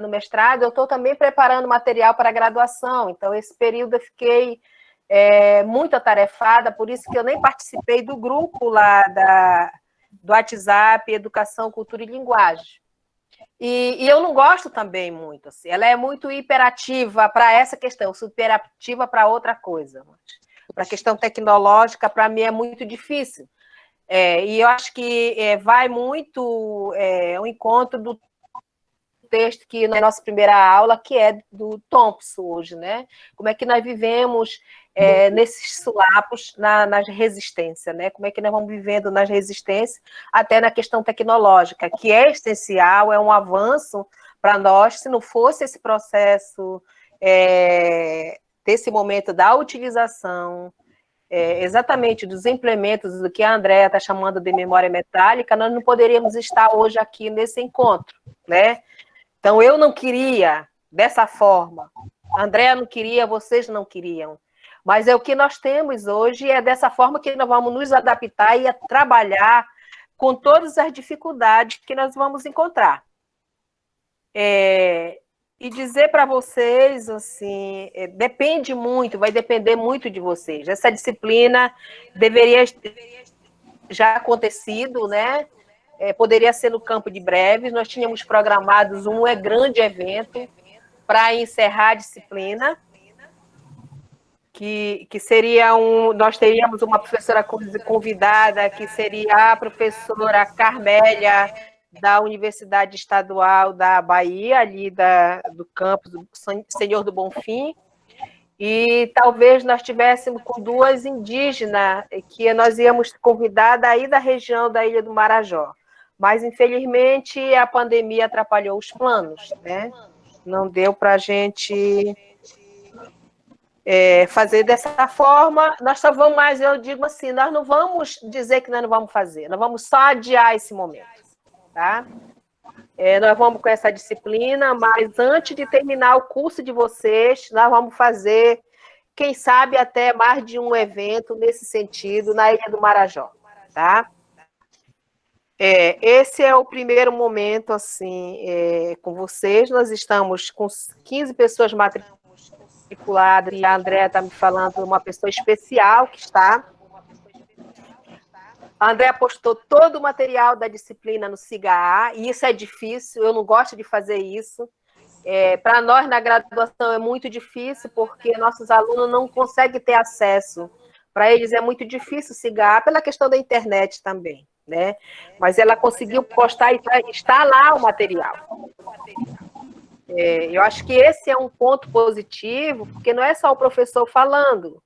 no mestrado, eu estou também preparando material para a graduação, então esse período eu fiquei muito atarefada, por isso que eu nem participei do grupo lá do WhatsApp, Educação, Cultura e Linguagem. E eu não gosto também muito, assim, ela é muito hiperativa para essa questão, superativa para outra coisa. Para a questão tecnológica, para mim é muito difícil. E eu acho que vai muito ao encontro do texto que na nossa primeira aula, que é do Thompson hoje, né? Como é que nós vivemos nesses sulapos nas resistências, né? Como é que nós vamos vivendo nas resistências, até na questão tecnológica, que é essencial, é um avanço para nós. Se não fosse esse processo, desse momento da utilização, exatamente dos implementos do que a Andrea está chamando de memória metálica, nós não poderíamos estar hoje aqui nesse encontro, né? Então, eu não queria dessa forma, a Andrea não queria, vocês não queriam, mas o que nós temos hoje, é dessa forma que nós vamos nos adaptar e trabalhar com todas as dificuldades que nós vamos encontrar. E dizer para vocês, assim, depende muito, vai depender muito de vocês. Essa disciplina deveria já acontecido, né? Poderia ser no campo de breves, nós tínhamos programados um grande evento para encerrar a disciplina, que seria nós teríamos uma professora convidada, que seria a professora Carmélia, da Universidade Estadual da Bahia, ali do campus do Senhor do Bonfim, e talvez nós tivéssemos com duas indígenas, que nós íamos convidar daí da região da Ilha do Marajó. Mas, infelizmente, a pandemia atrapalhou os planos, né? Não deu para a gente fazer dessa forma. Nós só vamos mais, eu digo assim, nós não vamos dizer que nós não vamos fazer, nós vamos só adiar esse momento, tá? Nós vamos com essa disciplina, mas antes de terminar o curso de vocês, nós vamos fazer, quem sabe, até mais de um evento nesse sentido, na Ilha do Marajó, tá? Esse é o primeiro momento, assim, com vocês. Nós estamos com 15 pessoas matriculadas, e a Andrea está me falando uma pessoa especial que está. A Andrea postou todo o material da disciplina no SIGA, e isso é difícil, eu não gosto de fazer isso. Para nós, na graduação, é muito difícil, porque nossos alunos não conseguem ter acesso. Para eles é muito difícil SIGA, pela questão da internet também, né? Mas ela conseguiu postar e está lá o material. Eu acho que esse é um ponto positivo, porque não é só o professor falando,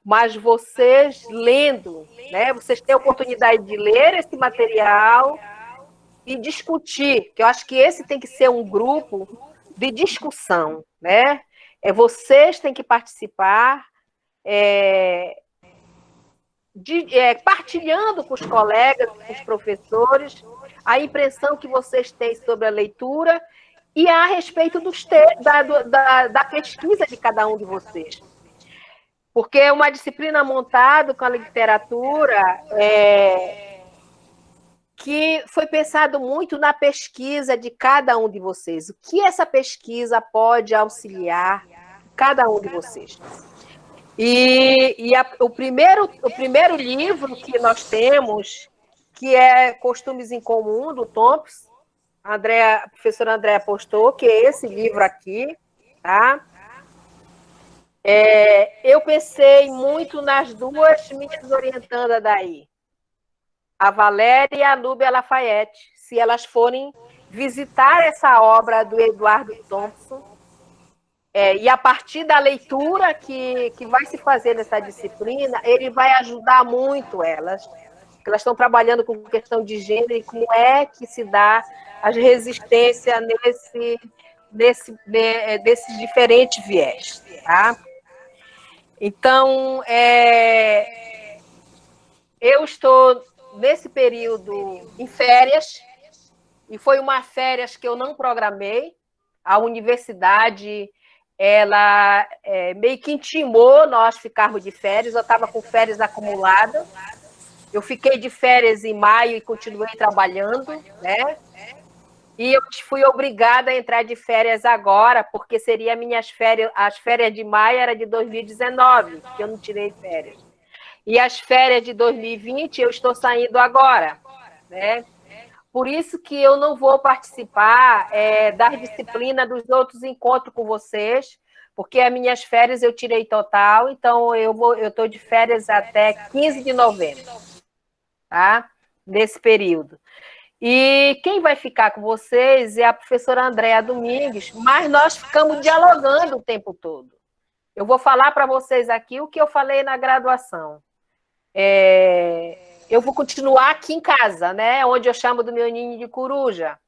mas vocês lendo, né? Vocês têm a oportunidade de ler esse material e discutir, que eu acho que esse tem que ser um grupo de discussão, né? Vocês têm que participar, partilhando com os colegas, com os professores, a impressão que vocês têm sobre a leitura e a respeito da pesquisa de cada um de vocês. Porque é uma disciplina montada com a literatura que foi pensado muito na pesquisa de cada um de vocês. O que essa pesquisa pode auxiliar cada um de vocês? O primeiro livro que nós temos, que é Costumes em Comum, do Thompson, a professora Andrea postou, que é esse livro aqui, tá? Eu pensei muito nas duas minhas orientandas daí, a Valéria e a Núbia Lafayette, se elas forem visitar essa obra do Eduardo Thompson, e a partir da leitura que vai se fazer nessa disciplina, ele vai ajudar muito elas, porque elas estão trabalhando com questão de gênero e como é que se dá as resistências desses diferentes viés, tá? Então, eu estou nesse período em férias, e foi uma férias que eu não programei. A universidade, ela meio que intimou nós ficarmos de férias, eu estava com férias acumuladas, eu fiquei de férias em maio e continuei trabalhando, né? E eu fui obrigada a entrar de férias agora, porque seria minhas férias, as férias de maio era de 2019, que eu não tirei férias. E as férias de 2020 eu estou saindo agora, né? Por isso que eu não vou participar das disciplinas dos outros encontros com vocês, porque as minhas férias eu tirei total, então eu estou de férias até 15 de novembro, tá? Nesse período. E quem vai ficar com vocês é a professora Andréa Domingues, mas nós ficamos dialogando o tempo todo. Eu vou falar para vocês aqui o que eu falei na graduação. Eu vou continuar aqui em casa, né? Onde eu chamo do meu ninho de coruja.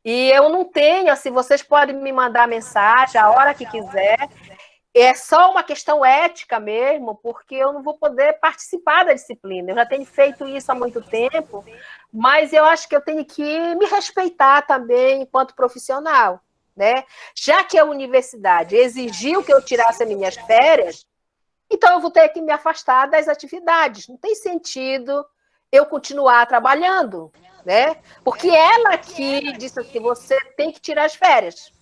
E eu não tenho, assim, vocês podem me mandar mensagem a hora que quiser. É só uma questão ética mesmo, porque eu não vou poder participar da disciplina. Eu já tenho feito isso há muito tempo, mas eu acho que eu tenho que me respeitar também enquanto profissional, né? Já que a universidade exigiu que eu tirasse as minhas férias, então eu vou ter que me afastar das atividades. Não tem sentido eu continuar trabalhando, né? Porque ela que disse assim, você tem que tirar as férias.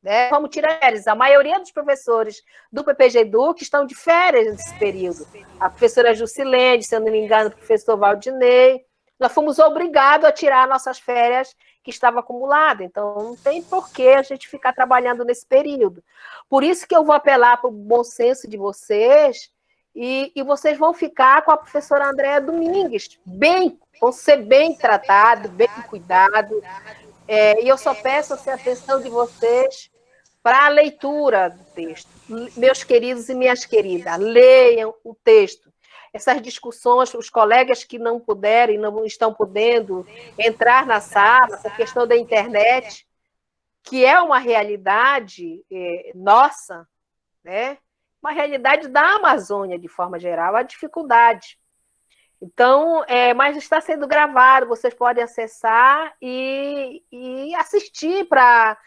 Né? Vamos tirar férias. A maioria dos professores do PPG Educ estão de férias nesse período. A professora Jusilene, se eu não me engano, o professor Valdinei. Nós fomos obrigados a tirar nossas férias que estavam acumuladas. Então, não tem porquê a gente ficar trabalhando nesse período. Por isso que eu vou apelar para o bom senso de vocês e vocês vão ficar com a professora Andréa Domingues. Vão ser bem tratados, bem cuidados. E eu só peço assim, a atenção de vocês para a leitura do texto. Meus queridos e minhas queridas, leiam o texto. Essas discussões, os colegas que não puderam e não estão podendo entrar na sala, por questão da internet, que é uma realidade nossa, né? Uma realidade da Amazônia, de forma geral, a dificuldade. Então, mas está sendo gravado, vocês podem acessar e assistir para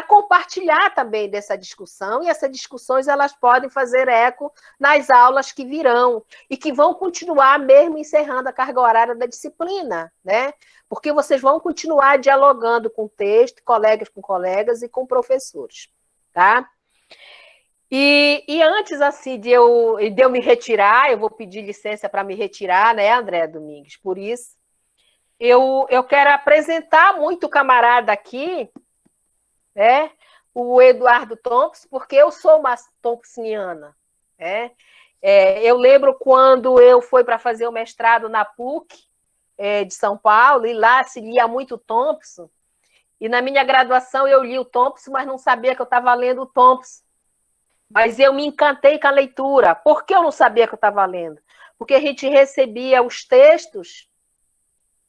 compartilhar também dessa discussão, e essas discussões elas podem fazer eco nas aulas que virão, e que vão continuar mesmo encerrando a carga horária da disciplina, né? Porque vocês vão continuar dialogando com o texto, colegas com colegas e com professores, tá? E antes, assim, de eu me retirar, eu vou pedir licença para me retirar, né, André Domingues? Por isso, eu quero apresentar muito o camarada aqui, né, o Eduardo Thompson, porque eu sou uma thompsoniana, né? Eu lembro quando eu fui para fazer o mestrado na PUC de São Paulo, e lá se lia muito Thompson, e na minha graduação eu li o Thompson, mas não sabia que eu estava lendo o Thompson. Mas eu me encantei com a leitura. Por que eu não sabia que eu estava lendo? Porque a gente recebia os textos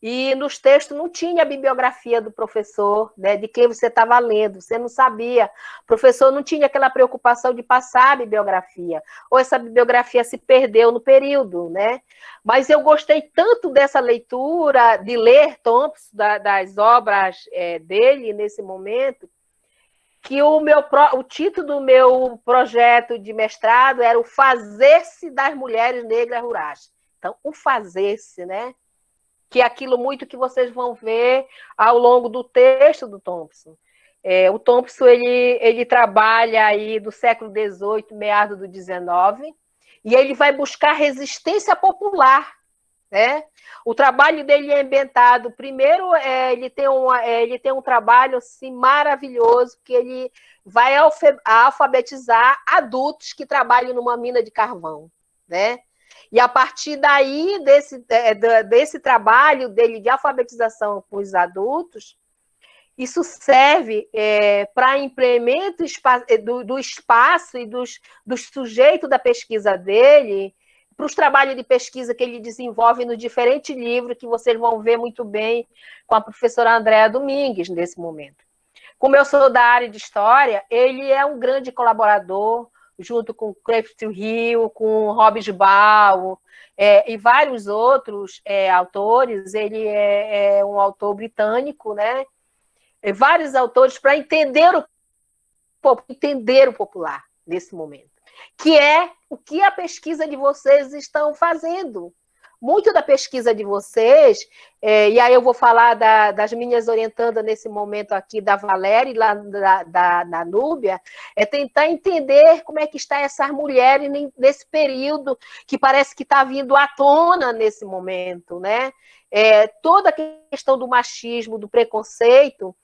e nos textos não tinha a bibliografia do professor, né, de quem você estava lendo, você não sabia. O professor não tinha aquela preocupação de passar a bibliografia, ou essa bibliografia se perdeu no período, né? Mas eu gostei tanto dessa leitura, de ler Thompson, das obras dele nesse momento, que o título do meu projeto de mestrado era o Fazer-se das Mulheres Negras Rurais. Então, o fazer-se, né? Que é aquilo muito que vocês vão ver ao longo do texto do Thompson. O Thompson, ele trabalha aí do século XVIII, meados do XIX, e ele vai buscar resistência popular, né? O trabalho dele é ambientado, primeiro, ele tem um trabalho assim, maravilhoso, que ele vai alfabetizar adultos que trabalham numa mina de carvão, né? E a partir daí, desse trabalho dele de alfabetização com os adultos, isso serve para implemento do espaço e dos sujeitos da pesquisa dele, para os trabalhos de pesquisa que ele desenvolve no diferente livro, que vocês vão ver muito bem com a professora Andréa Domingues nesse momento. Como eu sou da área de História, ele é um grande colaborador, junto com Clifford Hill, com Hobbes Ball, e vários outros autores. Ele é um autor britânico, né? Vários autores para entender o popular nesse momento, que é o que a pesquisa de vocês estão fazendo. muito da pesquisa de vocês, e aí eu vou falar das minhas orientandas nesse momento aqui, da Valéria e lá da Núbia, é tentar entender como é que está essas mulheres nesse período que parece que está vindo à tona nesse momento, né? Toda a questão do machismo, do preconceito,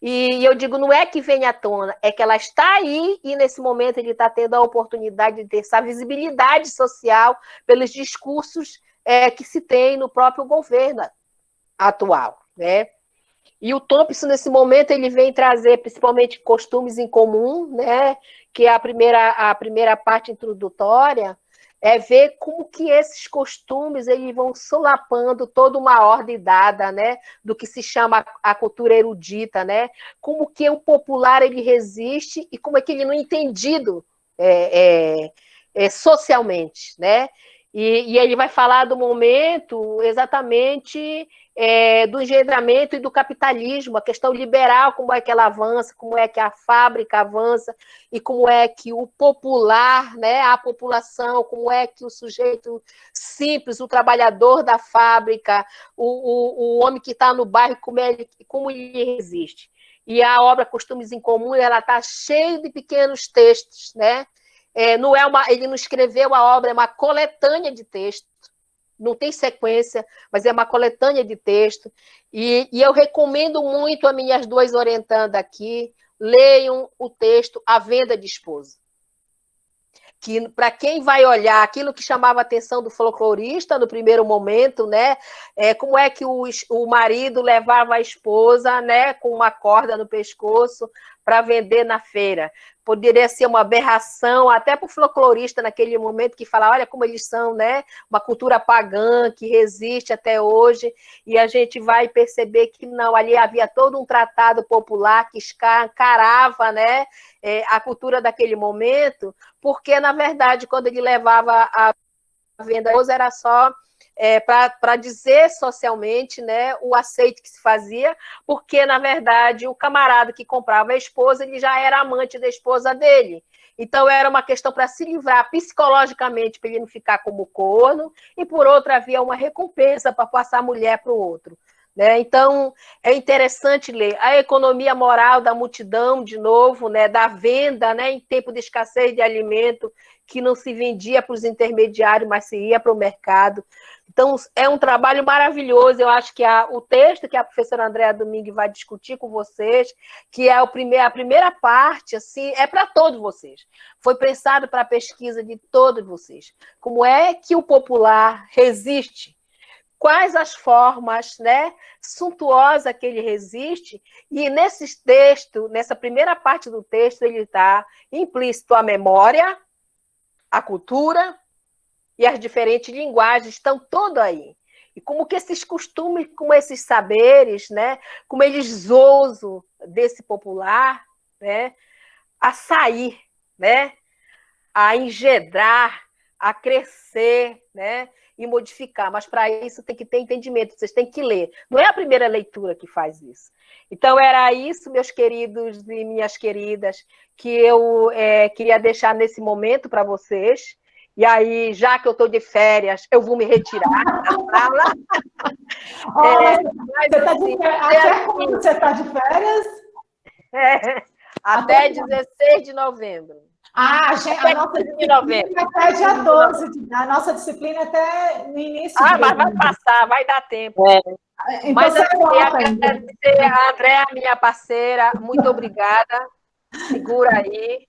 e eu digo, não é que vem à tona, é que ela está aí e nesse momento ele está tendo a oportunidade de ter essa visibilidade social pelos discursos que se tem no próprio governo atual, né? E o Thompson, nesse momento, ele vem trazer principalmente costumes em comum, né? Que é a primeira parte introdutória, é ver como que esses costumes eles vão solapando toda uma ordem dada, né, do que se chama a cultura erudita, né, como que o popular ele resiste e como é que ele não é entendido socialmente, né, e ele vai falar do momento exatamente do engendramento e do capitalismo, a questão liberal, como é que ela avança, como é que a fábrica avança, e como é que o popular, né, a população, como é que o sujeito simples, o trabalhador da fábrica, o homem que está no bairro, como ele resiste. E a obra Costumes em Comum, ela está cheia de pequenos textos, né? Ele não escreveu a obra, é uma coletânea de textos, não tem sequência, mas é uma coletânea de texto, e eu recomendo muito a minhas duas orientandas aqui, leiam o texto A Venda de Esposa, que para quem vai olhar aquilo que chamava a atenção do folclorista no primeiro momento, né, como é que o marido levava a esposa, né, com uma corda no pescoço para vender na feira. Poderia ser uma aberração até para o folclorista naquele momento que fala, olha como eles são, né, uma cultura pagã que resiste até hoje, e a gente vai perceber que não, ali havia todo um tratado popular que escancarava, né, a cultura daquele momento, porque, na verdade, quando ele levava a venda, era só para dizer socialmente, né, o aceito que se fazia, porque, na verdade, o camarada que comprava a esposa, ele já era amante da esposa dele. Então, era uma questão para se livrar psicologicamente, para ele não ficar como corno, e, por outra, havia uma recompensa para passar a mulher para o outro. Né? Então, é interessante ler a economia moral da multidão, de novo, né, da venda, né, em tempo de escassez de alimento, que não se vendia para os intermediários, mas se ia para o mercado. Então, é um trabalho maravilhoso. Eu acho que o texto que a professora Andréa Domingues vai discutir com vocês, que é a primeira parte, assim, é para todos vocês. Foi pensado para a pesquisa de todos vocês. Como é que o popular resiste? Quais as formas, né, suntuosas que ele resiste, e nesse texto, nessa primeira parte do texto, ele está implícito a memória, a cultura e as diferentes linguagens estão todas aí. E como que esses costumes, como esses saberes, né, como eles ousam desse popular, né, a sair, né, a engendrar, a crescer, né, e modificar, mas para isso tem que ter entendimento, vocês têm que ler. Não é a primeira leitura que faz isso. Então, era isso, meus queridos e minhas queridas, que eu queria deixar nesse momento para vocês. E aí, já que eu estou de férias, eu vou me retirar da sala. Até quando você está de férias? Até 16 de novembro. A nossa disciplina até dia 12, a nossa disciplina até no início. Mas vai passar, vai dar tempo. Então, mas agradecer a Andréa, minha parceira, muito obrigada. Segura aí.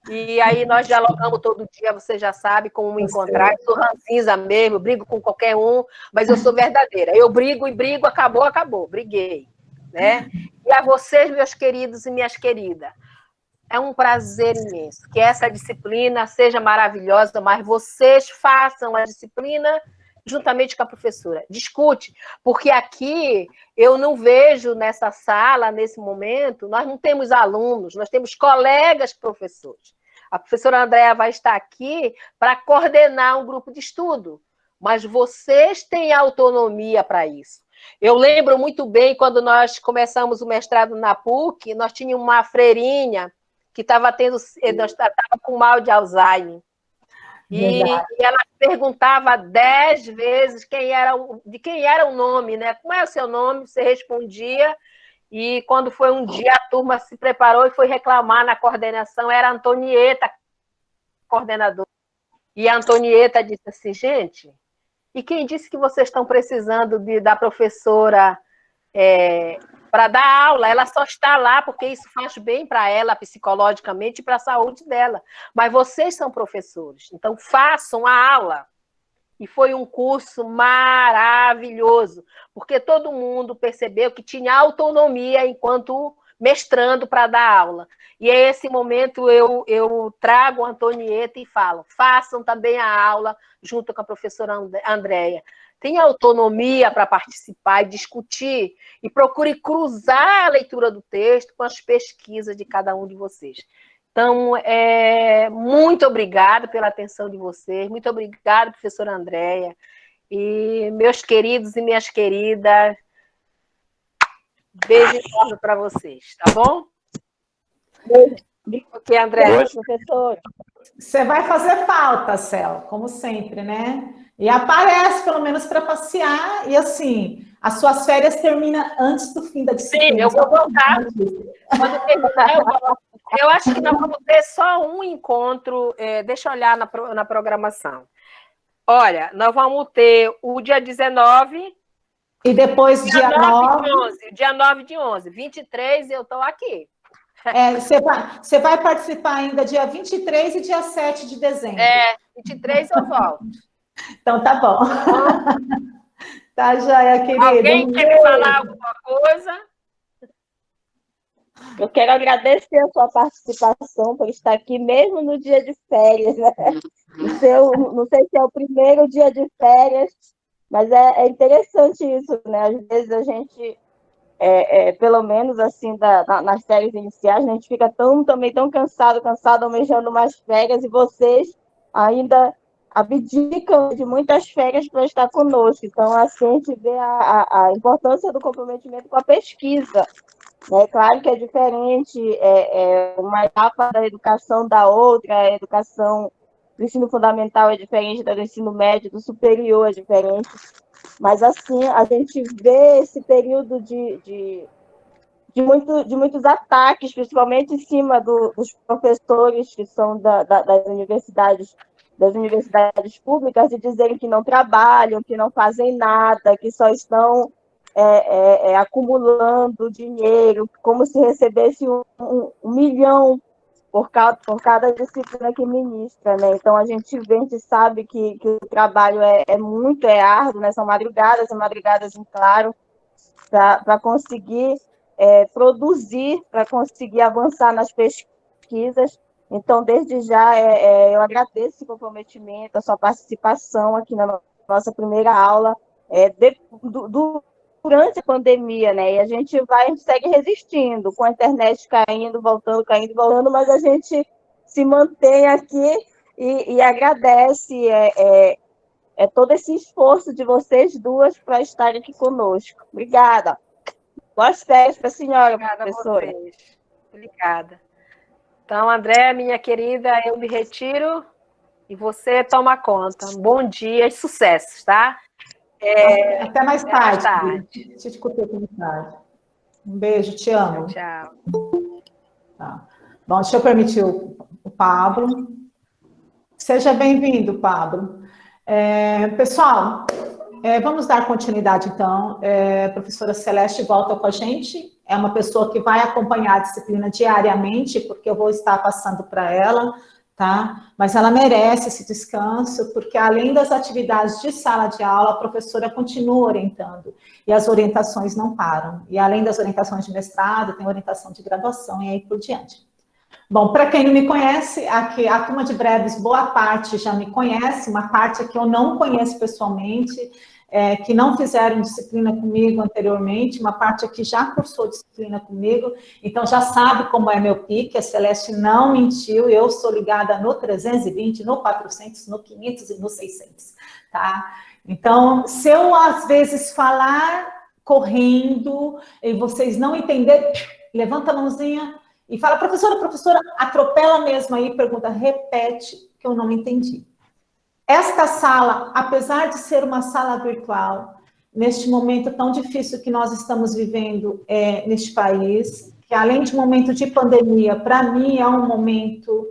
E aí nós dialogamos todo dia, você já sabe como me encontrar. Eu sou ranzinza mesmo, brigo com qualquer um, mas eu sou verdadeira. Eu brigo e brigo, acabou, briguei. Né? E a vocês, meus queridos e minhas queridas, é um prazer imenso que essa disciplina seja maravilhosa, mas vocês façam a disciplina juntamente com a professora. Discute, porque aqui eu não vejo nessa sala, nesse momento, nós não temos alunos, nós temos colegas professores. A professora Andréa vai estar aqui para coordenar um grupo de estudo, mas vocês têm autonomia para isso. Eu lembro muito bem, quando nós começamos o mestrado na PUC, nós tínhamos uma freirinha que estava com mal de Alzheimer. E ela perguntava 10 vezes de quem era o nome, né? Como é o seu nome? Você respondia. E quando foi um dia, a turma se preparou e foi reclamar na coordenação. Era a Antonieta, coordenadora. E a Antonieta disse assim, gente, e quem disse que vocês estão precisando da professora para dar aula? Ela só está lá porque isso faz bem para ela psicologicamente e para a saúde dela. Mas vocês são professores, então façam a aula. E foi um curso maravilhoso, porque todo mundo percebeu que tinha autonomia enquanto mestrando para dar aula. E a esse momento eu trago a Antonieta e falo, façam também a aula junto com a professora Andréia. Tenha autonomia para participar e discutir, e procure cruzar a leitura do texto com as pesquisas de cada um de vocês. Então, muito obrigada pela atenção de vocês, muito obrigada, professora Andréia, e meus queridos e minhas queridas, beijo enorme para vocês, tá bom? Ok, Andréia, professora. Você vai fazer falta, Cel, como sempre, né? E aparece, pelo menos, para passear, e assim, as suas férias terminam antes do fim da disciplina. Sim, eu vou voltar. Quando terminar, eu volto. Eu acho que nós vamos ter só um encontro, deixa eu olhar na programação. Olha, nós vamos ter o dia 19... E depois dia 9... Dia 9 de 11. 23 eu estou aqui. Você vai participar ainda dia 23 e dia 7 de dezembro. 23 eu volto. Então tá bom. Tá, joia, querida. Alguém quer falar alguma coisa? Eu quero agradecer a sua participação por estar aqui mesmo no dia de férias, né? Não sei se é o primeiro dia de férias, mas é interessante isso, né? Às vezes a gente, pelo menos assim, nas férias iniciais, a gente fica também tão cansado, almejando mais férias, e vocês ainda abdicam de muitas férias para estar conosco. Então, assim, a gente vê a importância do comprometimento com a pesquisa. É claro que é diferente, uma etapa da educação da outra, a educação do ensino fundamental é diferente da do ensino médio, do superior é diferente, mas assim, a gente vê esse período de muitos ataques, principalmente em cima dos professores que são das universidades públicas, de dizerem que não trabalham, que não fazem nada, que só estão acumulando dinheiro, como se recebesse um milhão por cada disciplina que ministra, né? Então, a gente sabe que o trabalho é muito árduo, né? São madrugadas e madrugadas em claro, para conseguir produzir, para conseguir avançar nas pesquisas. Então, desde já, eu agradeço esse comprometimento, a sua participação aqui na nossa primeira aula, durante a pandemia, né? E a gente segue resistindo, com a internet caindo, voltando, mas a gente se mantém aqui e agradece todo esse esforço de vocês duas para estarem aqui conosco. Obrigada. Boas férias para a senhora, professora. Obrigada. Então, André, minha querida, eu me retiro e você toma conta. Bom dia e sucessos, tá? Até mais tarde. Te escutei mais tarde. Um beijo, te amo. Tchau. Tá. Bom, deixa eu permitir o Pablo. Seja bem-vindo, Pablo. Pessoal, vamos dar continuidade, então. A professora Celeste volta com a gente. É uma pessoa que vai acompanhar a disciplina diariamente, porque eu vou estar passando para ela, tá? Mas ela merece esse descanso, porque além das atividades de sala de aula, a professora continua orientando, e as orientações não param. E além das orientações de mestrado, tem orientação de graduação e aí por diante. Bom, para quem não me conhece, aqui a turma de breves, boa parte já me conhece, uma parte que eu não conheço pessoalmente, que não fizeram disciplina comigo anteriormente, uma parte aqui já cursou disciplina comigo, então já sabe como é meu pique, a Celeste não mentiu, eu sou ligada no 320, no 400, no 500 e no 600, tá? Então, se eu às vezes falar correndo e vocês não entenderem, levanta a mãozinha e fala, professora, atropela mesmo aí, pergunta, repete, que eu não entendi. esta sala, apesar de ser uma sala virtual, neste momento tão difícil que nós estamos vivendo neste país, que além de um momento de pandemia, para mim é um momento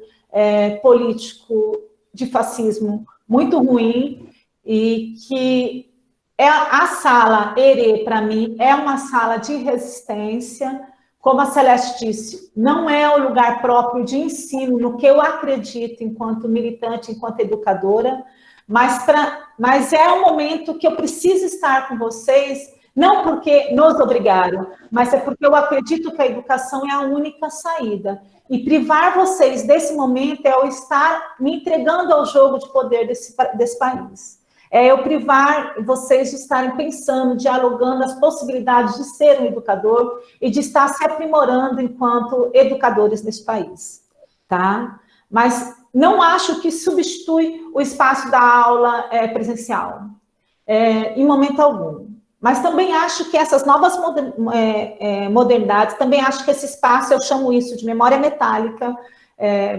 político de fascismo muito ruim, e que a sala ERE, para mim, é uma sala de resistência. Como a Celeste disse, não é o lugar próprio de ensino, no que eu acredito enquanto militante, enquanto educadora, mas é um momento que eu preciso estar com vocês, não porque nos obrigaram, mas é porque eu acredito que a educação é a única saída. E privar vocês desse momento é eu estar me entregando ao jogo de poder desse país. É eu privar vocês de estarem pensando, dialogando as possibilidades de ser um educador e de estar se aprimorando enquanto educadores nesse país, tá? Mas não acho que substitui o espaço da aula presencial, em momento algum. Mas também acho que essas novas modernidades, também acho que esse espaço, eu chamo isso de memória metálica.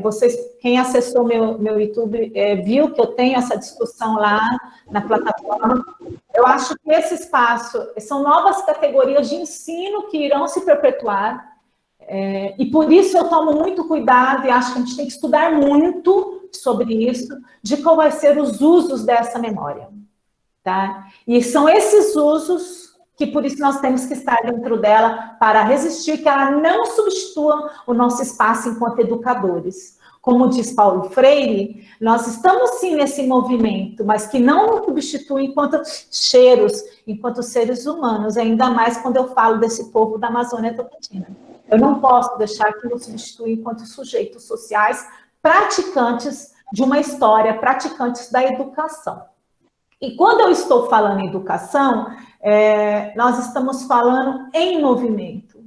Vocês, quem acessou meu YouTube, viu que eu tenho essa discussão lá na plataforma. Eu acho que esse espaço são novas categorias de ensino que irão se perpetuar, e por isso eu tomo muito cuidado, e acho que a gente tem que estudar muito sobre isso, de qual vai ser os usos dessa memória. Tá? E são esses usos que, por isso, nós temos que estar dentro dela para resistir, que ela não substitua o nosso espaço enquanto educadores. Como diz Paulo Freire, nós estamos sim nesse movimento, mas que não nos substitui enquanto cheiros, enquanto seres humanos, ainda mais quando eu falo desse povo da Amazônia Tocantins. Eu não posso deixar que nos substitua enquanto sujeitos sociais, praticantes de uma história, praticantes da educação. E quando eu estou falando em educação, nós estamos falando em movimento.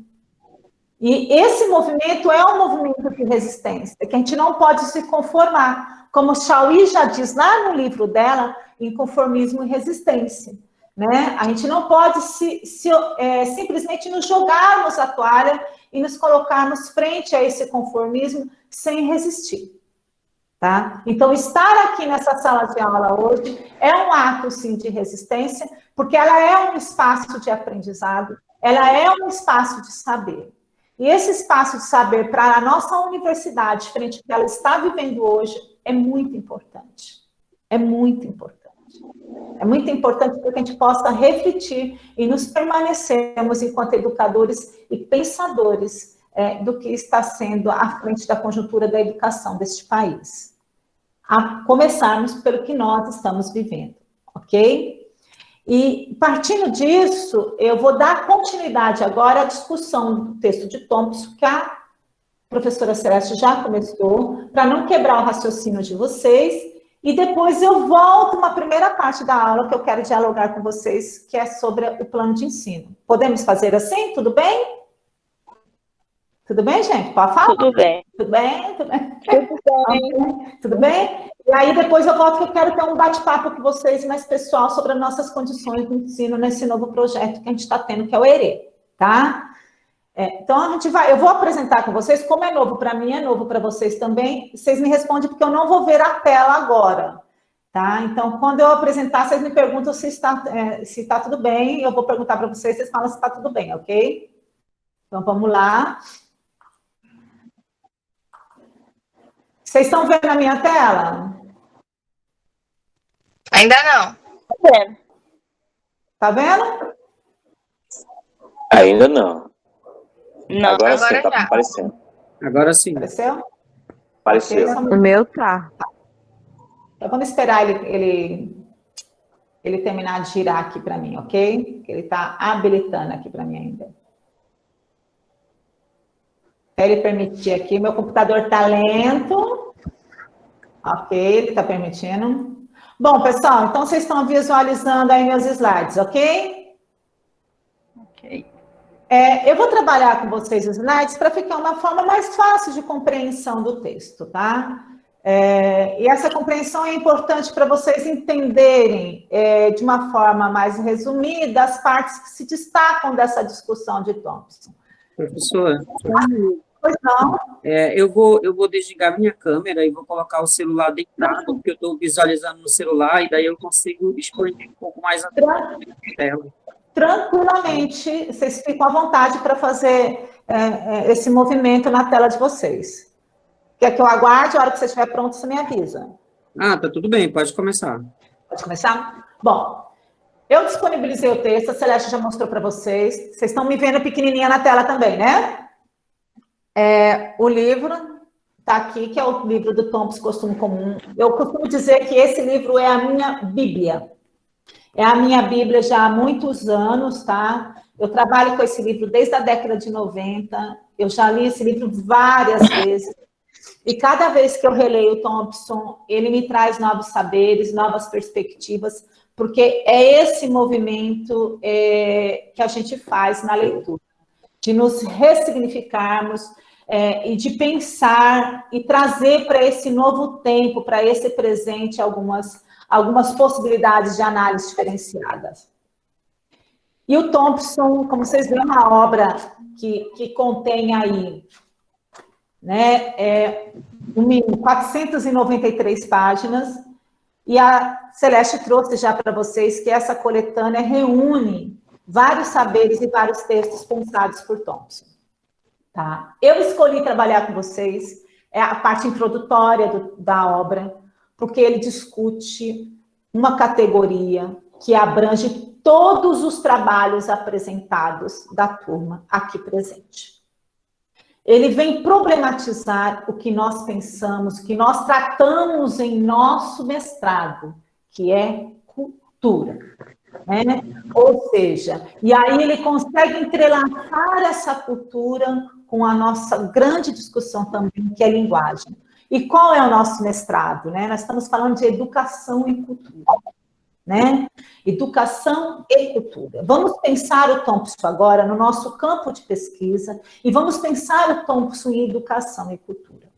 E esse movimento é um movimento de resistência, que a gente não pode se conformar. Como Chauí já diz lá no livro dela, Inconformismo e Resistência. Né? A gente não pode simplesmente nos jogarmos a toalha e nos colocarmos frente a esse conformismo sem resistir. Tá? Então, estar aqui nessa sala de aula hoje é um ato, sim, de resistência, porque ela é um espaço de aprendizado, ela é um espaço de saber. E esse espaço de saber para a nossa universidade, frente ao que ela está vivendo hoje, é muito importante. É muito importante. É muito importante para que a gente possa refletir e nos permanecermos enquanto educadores e pensadores do que está sendo à frente da conjuntura da educação deste país. A começarmos pelo que nós estamos vivendo, ok? E, partindo disso, eu vou dar continuidade agora à discussão do texto de Thompson, que a professora Celeste já começou, para não quebrar o raciocínio de vocês, e depois eu volto uma primeira parte da aula que eu quero dialogar com vocês, que é sobre o plano de ensino. Podemos fazer assim? Tudo bem? Tudo bem, gente? Pode falar? Tudo bem. Tudo bem? Tudo bem? Tudo bem. Tudo bem? E aí depois eu volto que eu quero ter um bate-papo com vocês mais pessoal sobre as nossas condições de ensino nesse novo projeto que a gente está tendo, que é o ERE, tá? Então eu vou apresentar com vocês, como é novo para mim, é novo para vocês também, vocês me respondem porque eu não vou ver a tela agora, tá? Então, quando eu apresentar, vocês me perguntam se está tudo bem, eu vou perguntar para vocês, vocês falam se está tudo bem, ok? Então, vamos lá. Vocês estão vendo a minha tela? Ainda não. Tá vendo? Ainda não. Não, Agora sim, agora tá já. aparecendo. Agora sim. Apareceu? Apareceu. Ok, O meu tá. então, vamos esperar ele terminar de girar aqui para mim, ok? Ele está habilitando aqui para mim ainda. Até ele permitir aqui, meu computador está lento. Ok, ele está permitindo. Bom, pessoal, então vocês estão visualizando aí meus slides, ok? Ok. Eu vou trabalhar com vocês os slides para ficar uma forma mais fácil de compreensão do texto, tá? E essa compreensão é importante para vocês entenderem de uma forma mais resumida as partes que se destacam dessa discussão de Thompson. Professora, Pois não. Eu vou desligar minha câmera e vou colocar o celular deitado, porque eu estou visualizando no celular, e daí eu consigo expandir um pouco mais a tela. Tranquilamente, vocês ficam à vontade para fazer esse movimento na tela de vocês. Quer que eu aguarde? A hora que você estiver pronto, você me avisa. Ah, tá tudo bem, pode começar. Pode começar? Bom, eu disponibilizei o texto, a Celeste já mostrou para vocês. Vocês estão me vendo pequenininha na tela também, né? O livro está aqui, que é o livro do Thompson Costume Comum. Eu costumo dizer que esse livro é a minha Bíblia. É a minha Bíblia já há muitos anos, tá? Eu trabalho com esse livro desde a década de 90. Eu já li esse livro várias vezes. E cada vez que eu releio o Thompson, ele me traz novos saberes, novas perspectivas, porque é esse movimento que a gente faz na leitura, de nos ressignificarmos e de pensar e trazer para esse novo tempo, para esse presente, algumas possibilidades de análise diferenciadas. E o Thompson, como vocês veem, é uma obra que contém aí, né, 493 páginas, e a Celeste trouxe já para vocês que essa coletânea reúne vários saberes e vários textos pensados por Thompson. Tá? Eu escolhi trabalhar com vocês a parte introdutória da obra, porque ele discute uma categoria que abrange todos os trabalhos apresentados da turma aqui presente. Ele vem problematizar o que nós pensamos, que nós tratamos em nosso mestrado, que é cultura. Né? Ou seja, e aí ele consegue entrelaçar essa cultura com a nossa grande discussão também, que é a linguagem. E qual é o nosso mestrado? Né? Nós estamos falando de educação e cultura. Né? Educação e cultura. Vamos pensar o Thompson agora no nosso campo de pesquisa e vamos pensar o Thompson em educação e cultura.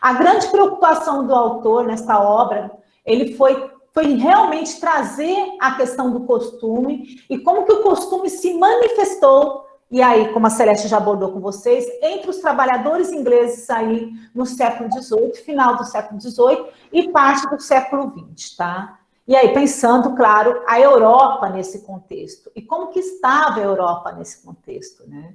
A grande preocupação do autor nessa obra, ele foi realmente trazer a questão do costume e como que o costume se manifestou, e aí, como a Celeste já abordou com vocês, entre os trabalhadores ingleses aí no século XVIII, final do século XVIII e parte do século XX, tá? E aí, pensando, claro, a Europa nesse contexto. E como que estava a Europa nesse contexto, né?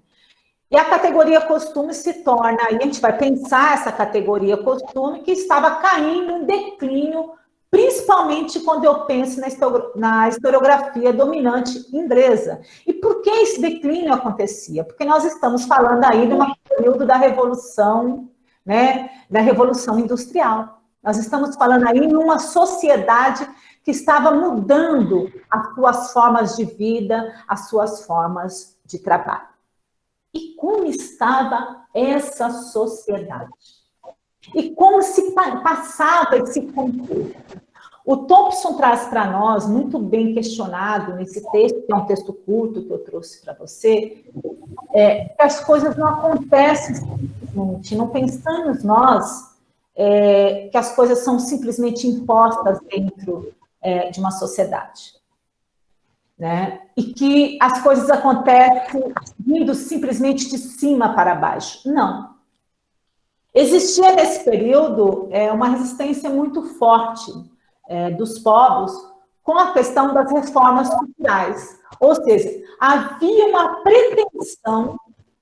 E a categoria costume se torna, aí a gente vai pensar essa categoria costume que estava caindo em declínio, principalmente quando eu penso na historiografia dominante inglesa. E por que esse declínio acontecia? Porque nós estamos falando aí de um período da Revolução, né, da Revolução Industrial. Nós estamos falando aí de uma sociedade que estava mudando as suas formas de vida, as suas formas de trabalho. E como estava essa sociedade? E como se passava esse contexto? O Thompson traz para nós, muito bem questionado nesse texto, que é um texto curto que eu trouxe para você, que as coisas não acontecem simplesmente, não pensamos nós que as coisas são simplesmente impostas dentro de uma sociedade, né? E que as coisas acontecem vindo simplesmente de cima para baixo. Não. Existia nesse período uma resistência muito forte dos povos com a questão das reformas culturais. Ou seja, havia uma pretensão,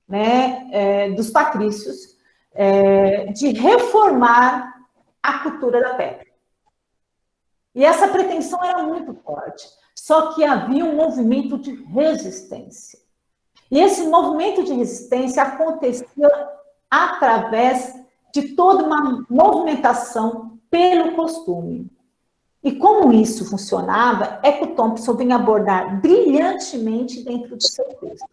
né, dos patrícios de reformar a cultura da pele. E essa pretensão era muito forte, só que havia um movimento de resistência. E esse movimento de resistência acontecia através de toda uma movimentação pelo costume. E como isso funcionava, é que o Thompson vem abordar brilhantemente dentro do seu texto.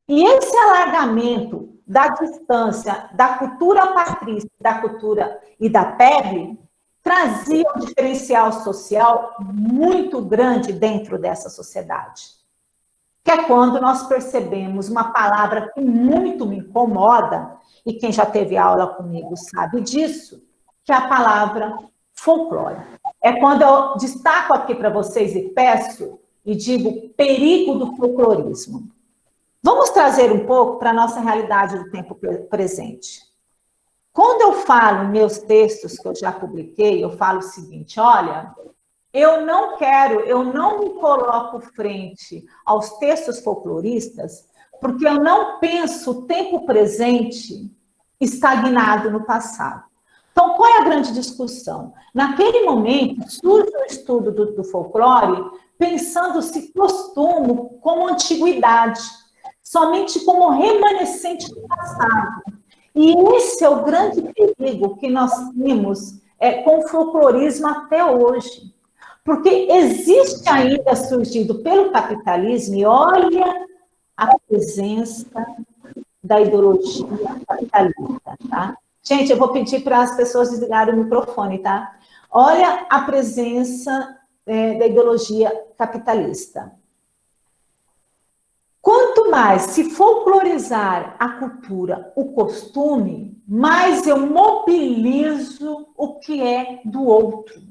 E esse alargamento da distância da cultura patrícia, da cultura e da pele, trazia um diferencial social muito grande dentro dessa sociedade. Que é quando nós percebemos uma palavra que muito me incomoda, e quem já teve aula comigo sabe disso, que é a palavra folclore. É quando eu destaco aqui para vocês e peço, e digo, perigo do folclorismo. Vamos trazer um pouco para a nossa realidade do tempo presente. Quando eu falo em meus textos que eu já publiquei, eu falo o seguinte, olha, eu não me coloco frente aos textos folcloristas, porque eu não penso o tempo presente estagnado no passado. Então, qual é a grande discussão? Naquele momento, surge o estudo do folclore pensando-se costume como antiguidade, somente como remanescente do passado. E esse é o grande perigo que nós temos com o folclorismo até hoje. Porque existe ainda surgido pelo capitalismo, e olha a presença da ideologia capitalista, tá? Gente, eu vou pedir para as pessoas desligarem o microfone, tá? Olha a presença da ideologia capitalista. Quanto mais se folclorizar a cultura, o costume, mais eu mobilizo o que é do outro.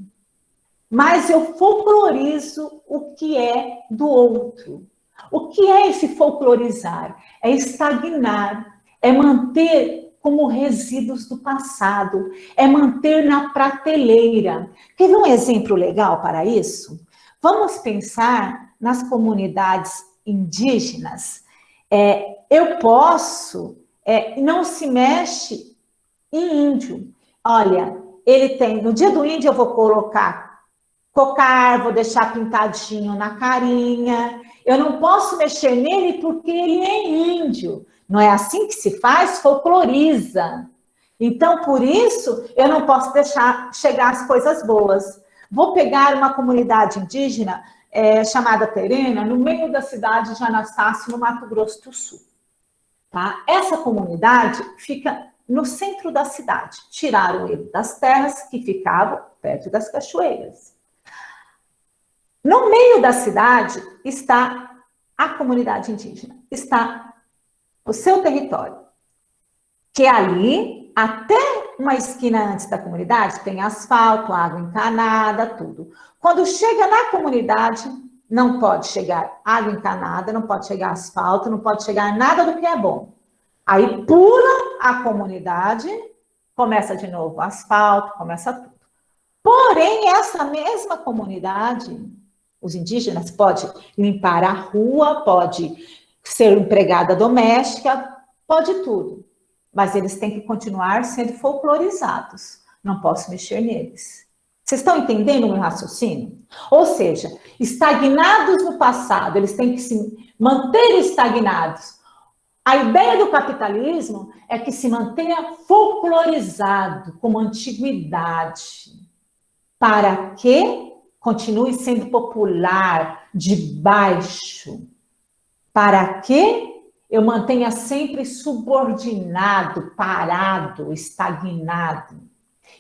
Mais eu folclorizo o que é do outro. O que é esse folclorizar? É estagnar, é manter como resíduos do passado, é manter na prateleira. Quer ver um exemplo legal para isso? Vamos pensar nas comunidades indígenas. Eu posso, não se mexe em índio. Olha, ele tem, no dia do índio eu vou colocar cocar, vou deixar pintadinho na carinha. Eu não posso mexer nele porque ele é índio. Não é assim que se faz? Folcloriza. Então, por isso, eu não posso deixar chegar as coisas boas. Vou pegar uma comunidade indígena chamada Terena, no meio da cidade de Anastácio, no Mato Grosso do Sul. Tá? Essa comunidade fica no centro da cidade. Tiraram ele das terras que ficavam perto das cachoeiras. No meio da cidade está a comunidade indígena, está o seu território, que ali, até uma esquina antes da comunidade, tem asfalto, água encanada, tudo. Quando chega na comunidade, não pode chegar água encanada, não pode chegar asfalto, não pode chegar nada do que é bom. Aí pula a comunidade, começa de novo asfalto, começa tudo. Porém, essa mesma comunidade, os indígenas podem limpar a rua, pode ser empregada doméstica, pode tudo. Mas eles têm que continuar sendo folclorizados. Não posso mexer neles. Vocês estão entendendo o meu raciocínio? Ou seja, estagnados no passado, eles têm que se manter estagnados. A ideia do capitalismo é que se mantenha folclorizado como antiguidade, para que continue sendo popular, de baixo, para que eu mantenha sempre subordinado, parado, estagnado.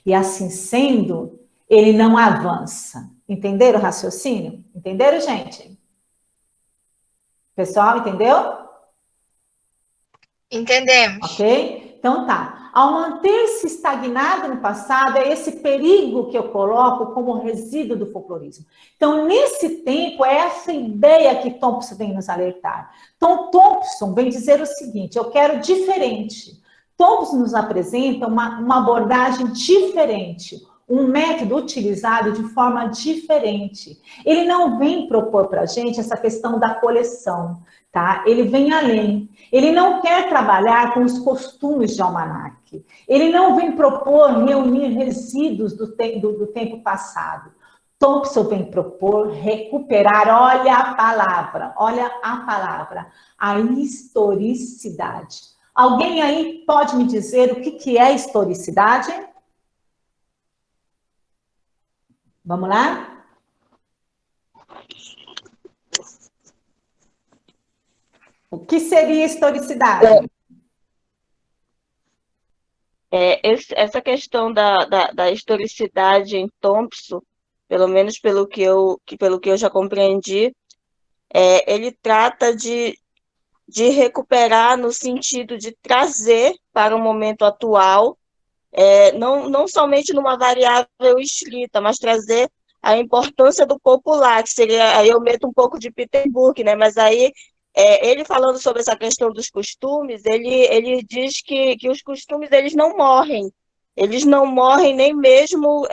E assim sendo, ele não avança. Entenderam o raciocínio? Entenderam, gente? Pessoal, entendeu? Entendemos. Ok? Então tá. Ao manter-se estagnado no passado, é esse perigo que eu coloco como resíduo do folclorismo. Então, nesse tempo, é essa ideia que Thompson vem nos alertar. Então, Thompson vem dizer o seguinte, eu quero diferente. Thompson nos apresenta uma abordagem diferente, um método utilizado de forma diferente. Ele não vem propor para a gente essa questão da coleção, tá? Ele vem além. Ele não quer trabalhar com os costumes de almanaque. Ele não vem propor reunir resíduos do tempo passado. Thompson vem propor recuperar, olha a palavra, a historicidade. Alguém aí pode me dizer o que é historicidade? Vamos lá? O que seria historicidade? Essa questão da historicidade em Thompson, pelo menos pelo que eu já compreendi, ele trata de recuperar no sentido de trazer para o momento atual, não somente numa variável escrita, mas trazer a importância do popular, que seria, aí eu meto um pouco de Peter Brook, né? Mas aí, ele falando sobre essa questão dos costumes, ele diz que os costumes eles não morrem, Eles não morrem nem mesmo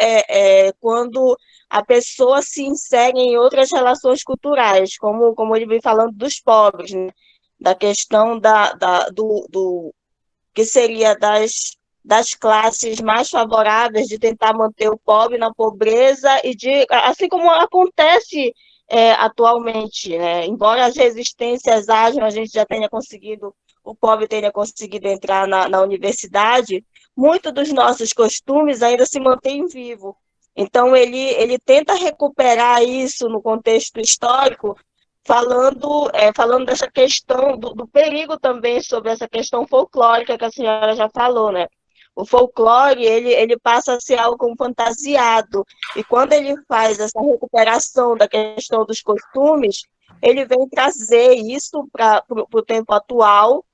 quando a pessoa se insere em outras relações culturais, como ele vem falando dos pobres, né? Da questão do que seria das classes mais favoráveis de tentar manter o pobre na pobreza assim como acontece atualmente, né? Embora as resistências hajam, o pobre tenha conseguido entrar na universidade, muitos dos nossos costumes ainda se mantêm vivos. Então, ele tenta recuperar isso no contexto histórico, falando dessa questão do perigo também sobre essa questão folclórica que a senhora já falou, né? O folclore, ele passa a ser algo como fantasiado, e quando ele faz essa recuperação da questão dos costumes, ele vem trazer isso para o tempo atual,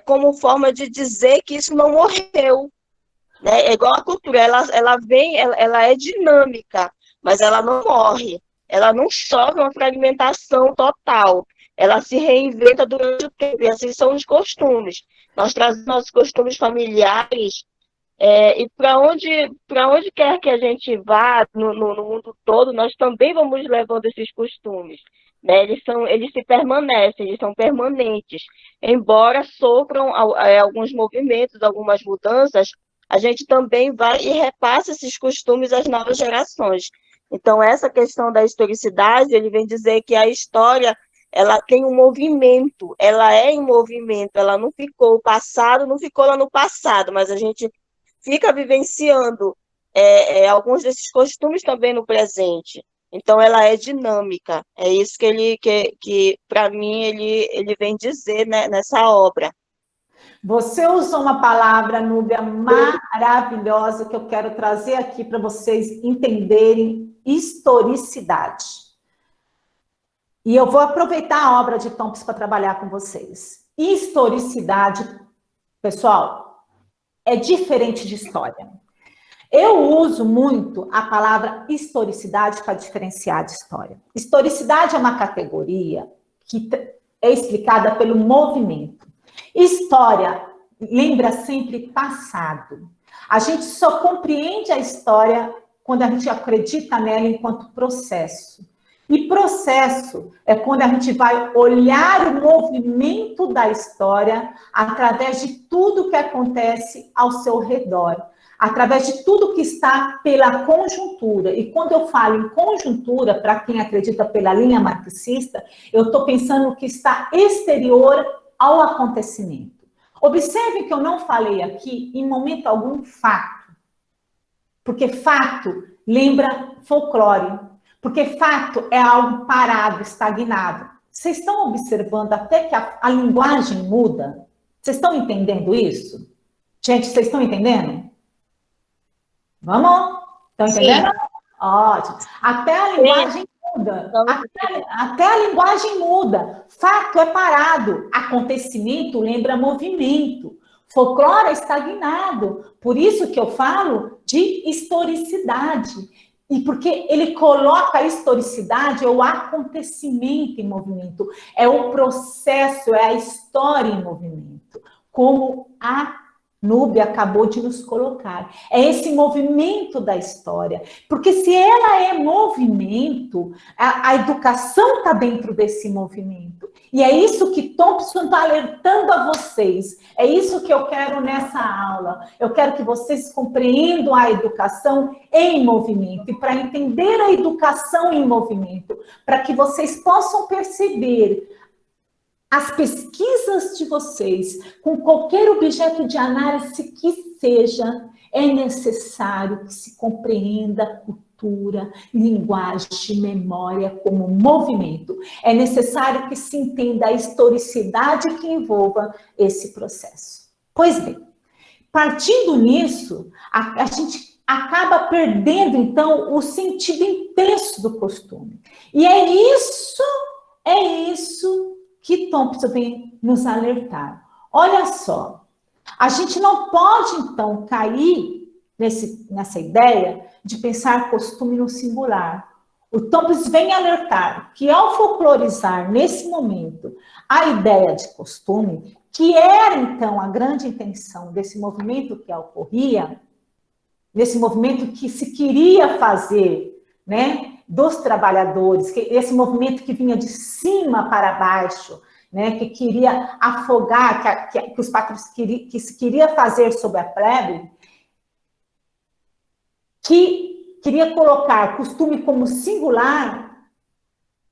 como forma de dizer que isso não morreu, né? É igual a cultura, ela é dinâmica, mas ela não morre. Ela não sofre uma fragmentação total. Ela se reinventa durante o tempo, e assim são os costumes. Nós trazemos nossos costumes familiares, e para onde quer que a gente vá no mundo todo, nós também vamos levando esses costumes, né? Eles se permanecem, eles são permanentes. Embora sofram alguns movimentos, algumas mudanças, a gente também vai e repassa esses costumes às novas gerações. Então, essa questão da historicidade, ele vem dizer que a história, ela tem um movimento, ela é em movimento, ela não ficou, o passado não ficou lá no passado, mas a gente fica vivenciando alguns desses costumes também no presente. Então, ela é dinâmica. É isso que para mim, ele vem dizer, né, nessa obra. Você usou uma palavra, Núbia, maravilhosa, que eu quero trazer aqui para vocês entenderem: historicidade. E eu vou aproveitar a obra de Thompson para trabalhar com vocês. Historicidade, pessoal, é diferente de história. Eu uso muito a palavra historicidade para diferenciar de história. Historicidade é uma categoria que é explicada pelo movimento. História lembra sempre passado. A gente só compreende a história quando a gente acredita nela enquanto processo. E processo é quando a gente vai olhar o movimento da história através de tudo que acontece ao seu redor, através de tudo que está pela conjuntura. E quando eu falo em conjuntura, para quem acredita pela linha marxista, eu estou pensando que está exterior ao acontecimento. Observe que eu não falei aqui, em momento algum, fato. Porque fato lembra folclore. Porque fato é algo parado, estagnado. Vocês estão observando até que a linguagem muda? Vocês estão entendendo isso? Gente, vocês estão entendendo? Vamos? Estão entendendo? Sim. Ótimo. Até a linguagem muda. Até a linguagem muda. Fato é parado. Acontecimento lembra movimento. Folclore é estagnado. Por isso que eu falo de historicidade. E porque ele coloca a historicidade, é o acontecimento em movimento, é o processo, é a história em movimento, como a Núbia acabou de nos colocar. É esse movimento da história. Porque se ela é movimento, a educação está dentro desse movimento. E é isso que Thompson está alertando a vocês. É isso que eu quero nessa aula. Eu quero que vocês compreendam a educação em movimento. E para entender a educação em movimento, para que vocês possam perceber as pesquisas de vocês, com qualquer objeto de análise que seja, é necessário que se compreenda cultura, linguagem, memória como movimento. É necessário que se entenda a historicidade que envolva esse processo. Pois bem, partindo nisso, a gente acaba perdendo, então, o sentido intenso do costume. E é isso que Thompson vem nos alertar. Olha só, a gente não pode, então, cair nessa ideia de pensar costume no singular. O Thompson vem alertar que, ao folclorizar, nesse momento, a ideia de costume, que era, então, a grande intenção desse movimento que ocorria, nesse movimento que se queria fazer, né, dos trabalhadores, esse movimento que vinha de cima para baixo, né, que queria afogar, que os patrões que se queria fazer sobre a plebe, que queria colocar costume como singular,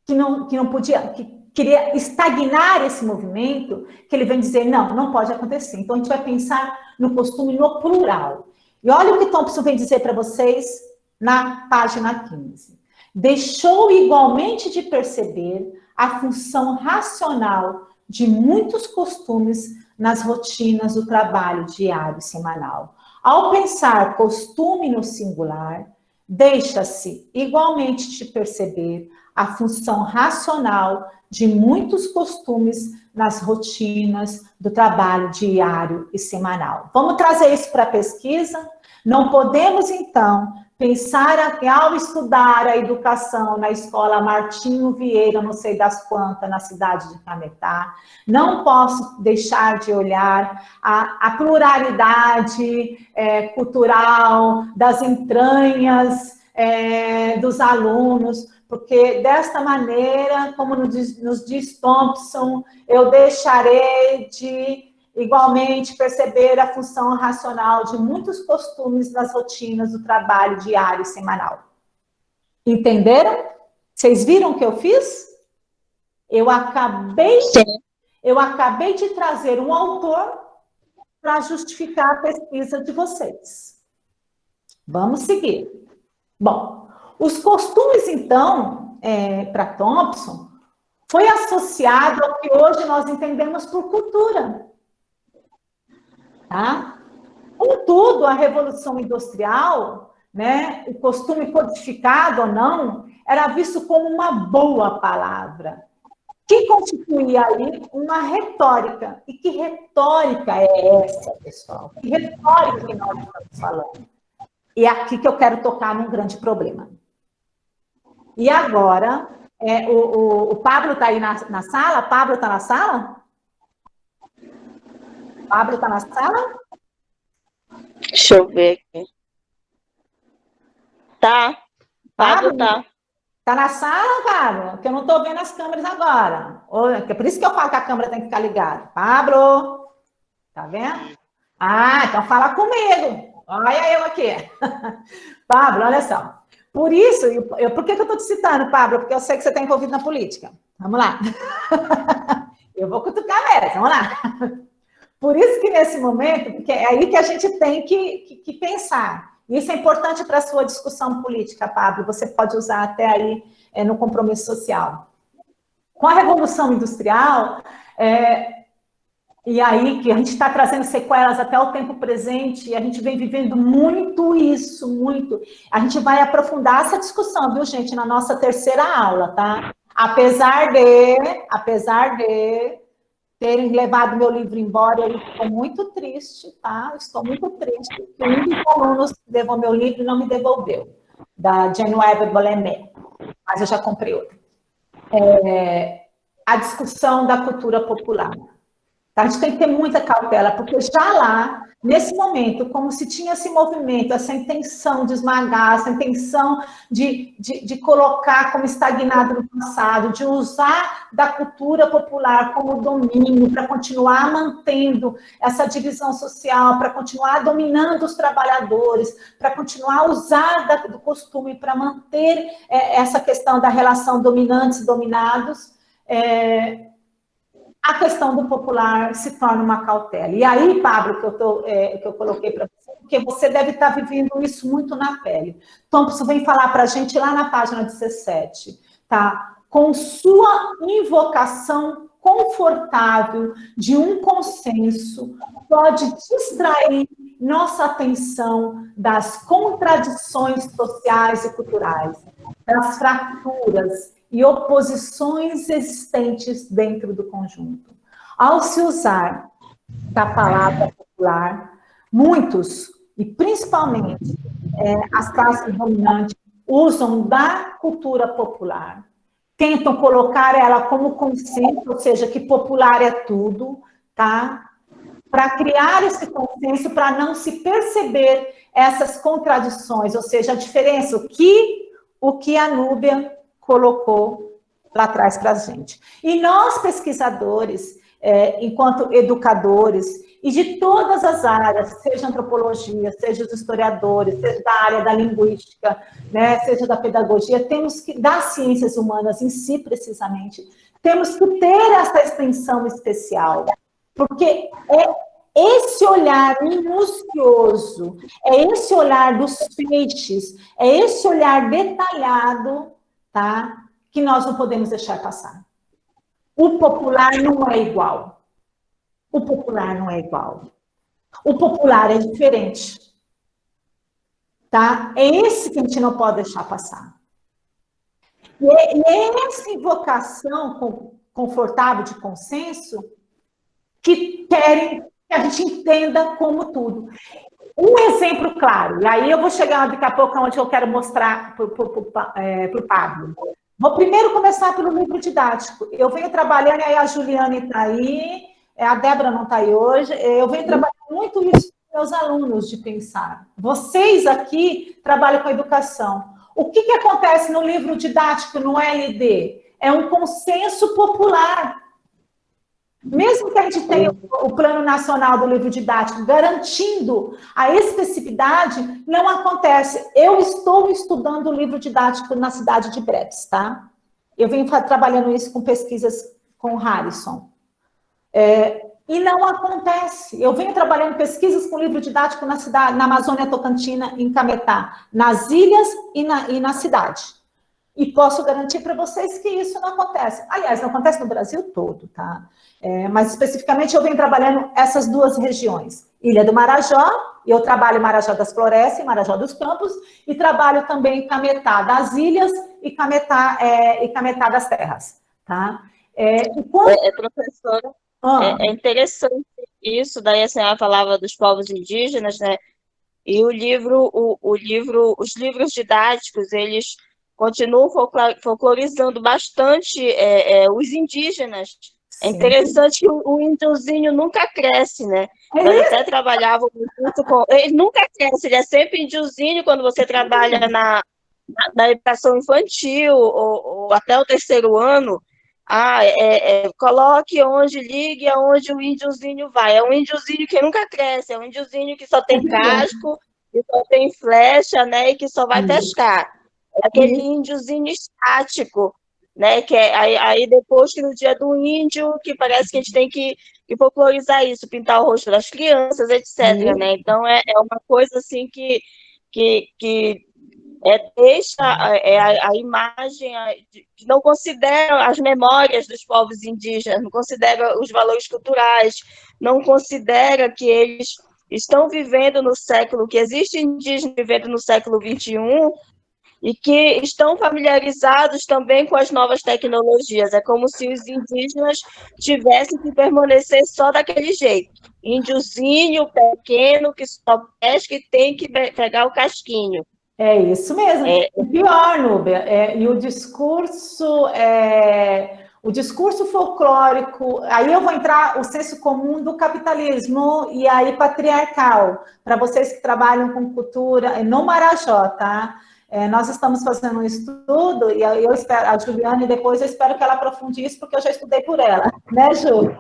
que não podia, que queria estagnar esse movimento, que ele vem dizer, não pode acontecer. Então, a gente vai pensar no costume no plural. E olha o que Thompson vem dizer para vocês na página 15. Deixou igualmente de perceber a função racional de muitos costumes nas rotinas do trabalho diário e semanal. Ao pensar costume no singular, deixa-se igualmente de perceber a função racional de muitos costumes nas rotinas do trabalho diário e semanal. Vamos trazer isso para a pesquisa? Não podemos, então, pensar que ao estudar a educação na escola Martinho Vieira, não sei das quantas, na cidade de Cametá, não posso deixar de olhar a pluralidade cultural das entranhas dos alunos, porque desta maneira, como nos diz Thompson, eu deixarei de igualmente perceber a função racional de muitos costumes nas rotinas do trabalho diário e semanal. Entenderam? Vocês viram o que eu fiz? Eu acabei de trazer um autor para justificar a pesquisa de vocês. Vamos seguir. Bom, os costumes, então, para Thompson, foi associado ao que hoje nós entendemos por cultura. Tá? Contudo, a Revolução Industrial, né, o costume codificado ou não, era visto como uma boa palavra, que constituía aí uma retórica. E que retórica é essa, pessoal? Que retórica que nós estamos falando? E é aqui que eu quero tocar num grande problema. E agora, o Pablo está aí na sala? Pablo está na sala? Pablo está na sala? Deixa eu ver aqui. Tá. Pablo tá. Tá na sala, Pablo? Porque eu não estou vendo as câmeras agora. É por isso que eu falo que a câmera tem que ficar ligada. Pablo, tá vendo? Ah, então fala comigo. Olha eu aqui. Pablo, olha só. Por isso, por que eu estou te citando, Pablo? Porque eu sei que você está envolvido na política. Vamos lá. Eu vou cutucar mesmo, vamos lá. Por isso que nesse momento, porque é aí que a gente tem que pensar. Isso é importante para a sua discussão política, Pablo. Você pode usar até aí no compromisso social. Com a Revolução Industrial, e aí que a gente está trazendo sequelas até o tempo presente, e a gente vem vivendo muito isso, muito. A gente vai aprofundar essa discussão, viu, gente, na nossa terceira aula, tá? Apesar de terem levado meu livro embora, eu estou muito triste, tá? Estou muito triste, porque um dos alunos levou meu livro e não me devolveu, da Genevieve Bolemé, mas eu já comprei outro. A discussão da cultura popular. A gente tem que ter muita cautela, porque já lá, nesse momento, como se tinha esse movimento, essa intenção de esmagar, essa intenção de colocar como estagnado no passado, de usar da cultura popular como domínio, para continuar mantendo essa divisão social, para continuar dominando os trabalhadores, para continuar a usar do costume para manter essa questão da relação dominantes e dominados, a questão do popular se torna uma cautela. E aí, Pablo, que eu coloquei para você, porque você deve estar vivendo isso muito na pele. Thompson vem falar para a gente lá na página 17, tá? Com sua invocação confortável de um consenso, pode distrair nossa atenção das contradições sociais e culturais, das fraturas e oposições existentes dentro do conjunto. Ao se usar da palavra popular, muitos, e principalmente as classes dominantes, usam da cultura popular, tentam colocar ela como consenso, ou seja, que popular é tudo, tá? Para criar esse consenso, para não se perceber essas contradições, ou seja, a diferença, o que a Núbia colocou lá atrás para a gente. E nós, pesquisadores, enquanto educadores, e de todas as áreas, seja antropologia, seja os historiadores, seja da área da linguística, né, seja da pedagogia, temos que, das ciências humanas em si, precisamente, temos que ter essa extensão especial, porque é esse olhar minucioso, é esse olhar dos feixes, é esse olhar detalhado, tá, que nós não podemos deixar passar. O popular não é igual. O popular não é igual. O popular é diferente. Tá? É esse que a gente não pode deixar passar. E é essa invocação confortável de consenso que querem que a gente entenda como tudo. Um exemplo claro, e aí eu vou chegar daqui a pouco onde eu quero mostrar para o Pablo. Vou primeiro começar pelo livro didático. Eu venho trabalhando, aí a Juliane está aí, a Débora não está aí hoje, eu venho trabalhando muito isso com meus alunos de pensar. Vocês aqui trabalham com educação. O que acontece no livro didático, no LD? É um consenso popular. Mesmo que a gente tenha o Plano Nacional do Livro Didático garantindo a especificidade, não acontece. Eu estou estudando o livro didático na cidade de Breves, tá? Eu venho trabalhando isso com pesquisas com o Harrison. E não acontece. Eu venho trabalhando pesquisas com livro didático na cidade, na Amazônia Tocantina, em Cametá, nas ilhas e na cidade. E posso garantir para vocês que isso não acontece. Aliás, não acontece no Brasil todo, tá? Mas especificamente eu venho trabalhando essas duas regiões. Ilha do Marajó, eu trabalho em Marajó das Florestas e Marajó dos Campos, e trabalho também em Cametá das Ilhas e Cametá das Terras, tá? Professora, é interessante isso, daí a senhora falava dos povos indígenas, né? E os livros didáticos, eles continuam folclorizando bastante os indígenas. Sim. É interessante que o índiozinho nunca cresce, né? Nós até trabalhávamos muito com... Ele nunca cresce, ele é sempre índiozinho quando você trabalha na educação infantil ou até o 3º ano. Coloque onde, ligue aonde o índiozinho vai. É um índiozinho que nunca cresce, é um índiozinho que só tem casco, que só tem flecha, né? E que só vai pescar. É aquele índiozinho estático, né? Que aí depois que no dia do índio, que parece que a gente tem que folclorizar isso, pintar o rosto das crianças, etc. Né? Então é uma coisa assim que deixa a imagem, não considera as memórias dos povos indígenas, não considera os valores culturais, não considera que eles estão vivendo no século, que existe indígena vivendo no século XXI, e que estão familiarizados também com as novas tecnologias. É como se os indígenas tivessem que permanecer só daquele jeito. Índiozinho pequeno que só pesca e tem que pegar o casquinho. É isso mesmo. Pior, Núbia, e o discurso folclórico, aí eu vou entrar o senso comum do capitalismo e aí patriarcal, para vocês que trabalham com cultura, no Marajó, tá? Nós estamos fazendo um estudo, e eu espero, a Juliane, depois eu espero que ela aprofunde isso, porque eu já estudei por ela, né, Ju?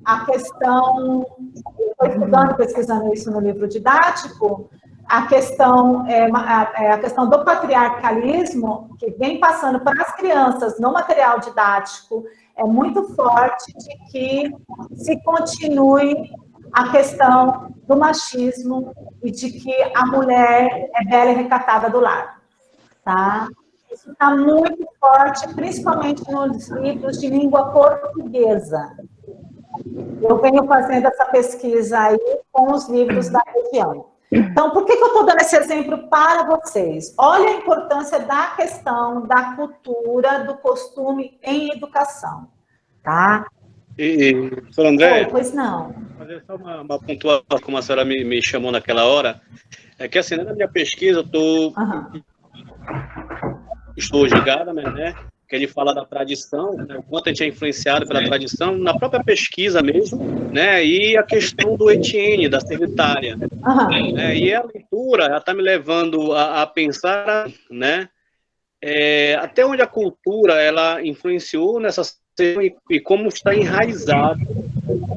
A questão, eu estou estudando, pesquisando isso no livro didático, a questão do patriarcalismo, que vem passando para as crianças no material didático, é muito forte de que se continue a questão do machismo e de que a mulher é bela e recatada do lar, tá? Isso está muito forte, principalmente nos livros de língua portuguesa. Eu venho fazendo essa pesquisa aí com os livros da região. Então, por que eu estou dando esse exemplo para vocês? Olha a importância da questão da cultura, do costume em educação, tá? Professor André, pois não. Fazer só uma pontuação, como a senhora me chamou naquela hora, é que assim, na minha pesquisa, estou hoje ligada, né, que ele fala da tradição, né, o quanto a gente é influenciado pela tradição, na própria pesquisa mesmo, né, e a questão do Etienne, da Servitária. E a leitura, ela está me levando a pensar, né, até onde a cultura, ela influenciou nessa e como está enraizado,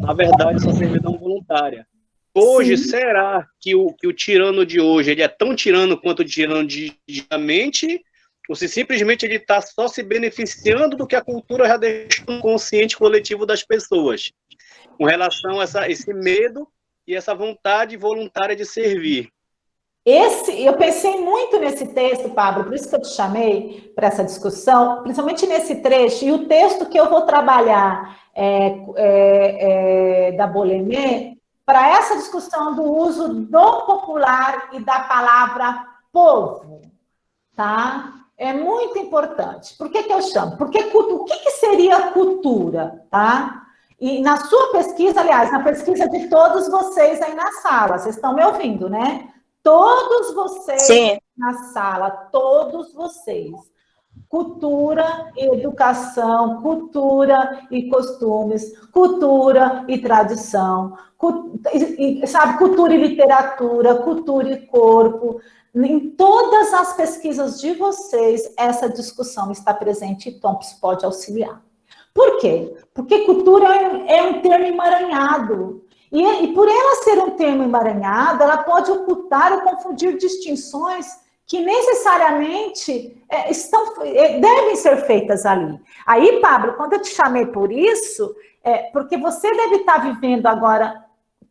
na verdade, essa servidão voluntária. Hoje, sim, será que o tirano de hoje, ele é tão tirano quanto o tirano de antigamente, ou se simplesmente ele está só se beneficiando do que a cultura já deixou no consciente coletivo das pessoas, com relação a esse medo e essa vontade voluntária de servir? Eu pensei muito nesse texto, Pablo, por isso que eu te chamei para essa discussão, principalmente nesse trecho, e o texto que eu vou trabalhar da Bolémé, para essa discussão do uso do popular e da palavra povo, tá? É muito importante. Por que eu chamo? Porque o que seria cultura, tá? E na sua pesquisa, aliás, na pesquisa de todos vocês aí na sala, vocês estão me ouvindo, né? Todos vocês, sim, na sala, todos vocês. Cultura e educação, cultura e costumes, cultura e tradição, sabe, cultura e literatura, cultura e corpo. Em todas as pesquisas de vocês, essa discussão está presente e Thompson pode auxiliar. Por quê? Porque cultura é um termo emaranhado. E por ela ser um termo emaranhado, ela pode ocultar ou confundir distinções que necessariamente devem ser feitas ali. Aí, Pablo, quando eu te chamei por isso, porque você deve estar vivendo agora,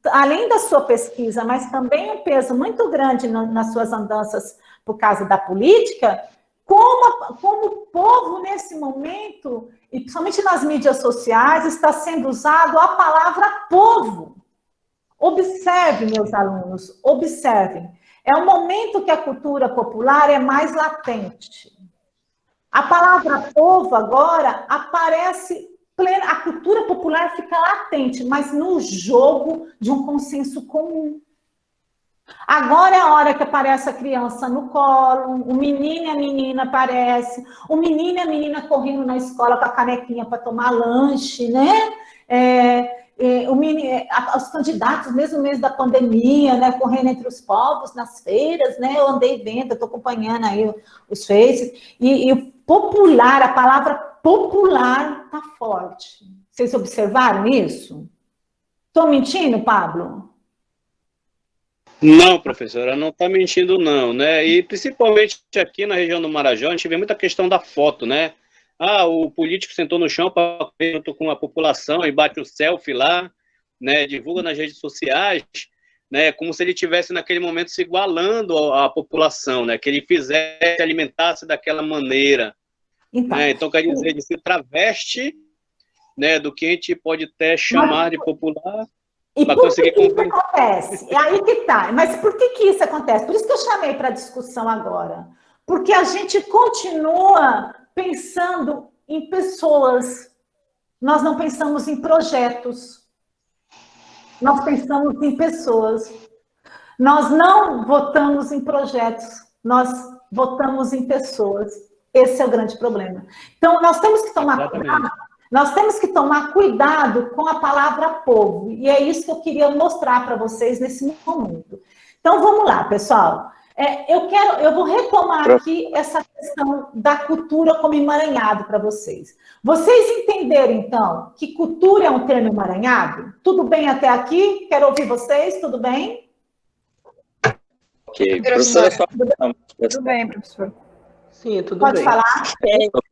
além da sua pesquisa, mas também um peso muito grande nas suas andanças por causa da política, como o povo, nesse momento, e principalmente nas mídias sociais, está sendo usado a palavra povo. Observe, meus alunos, observem. É um momento que a cultura popular é mais latente. A palavra povo agora aparece plena, a cultura popular fica latente, mas no jogo de um consenso comum. Agora é a hora que aparece a criança no colo, o menino e a menina aparecem, o menino e a menina correndo na escola com a canequinha para tomar lanche, né? Os candidatos, mesmo no mês da pandemia, né, correndo entre os povos, nas feiras, né, eu andei vendo, estou acompanhando aí os faces, e o popular, a palavra popular está forte. Vocês observaram isso? Estou mentindo, Pablo? Não, professora, não está mentindo não, né, e principalmente aqui na região do Marajó, a gente vê muita questão da foto, né, o político sentou no chão junto com a população e bate o selfie lá, né, divulga nas redes sociais, né, como se ele estivesse naquele momento se igualando à população, né, que ele fizesse, alimentasse daquela maneira. Então quer dizer, ele se traveste, né, do que a gente pode até chamar de popular. E por que isso acontece? É aí que tá. Mas por que isso acontece? Por isso que eu chamei para a discussão agora. Porque a gente continua pensando em pessoas, nós não pensamos em projetos, nós pensamos em pessoas. Nós não votamos em projetos, nós votamos em pessoas. Esse é o grande problema. Então, nós temos que tomar cuidado, com a palavra povo, e é isso que eu queria mostrar para vocês nesse momento. Então, vamos lá, pessoal. Eu vou retomar aqui essa questão da cultura como emaranhado para vocês. Vocês entenderam, então, que cultura é um termo emaranhado? Tudo bem até aqui? Quero ouvir vocês, tudo bem? Ok, professora, tudo bem, professor. Sim, tudo bem. Pode falar?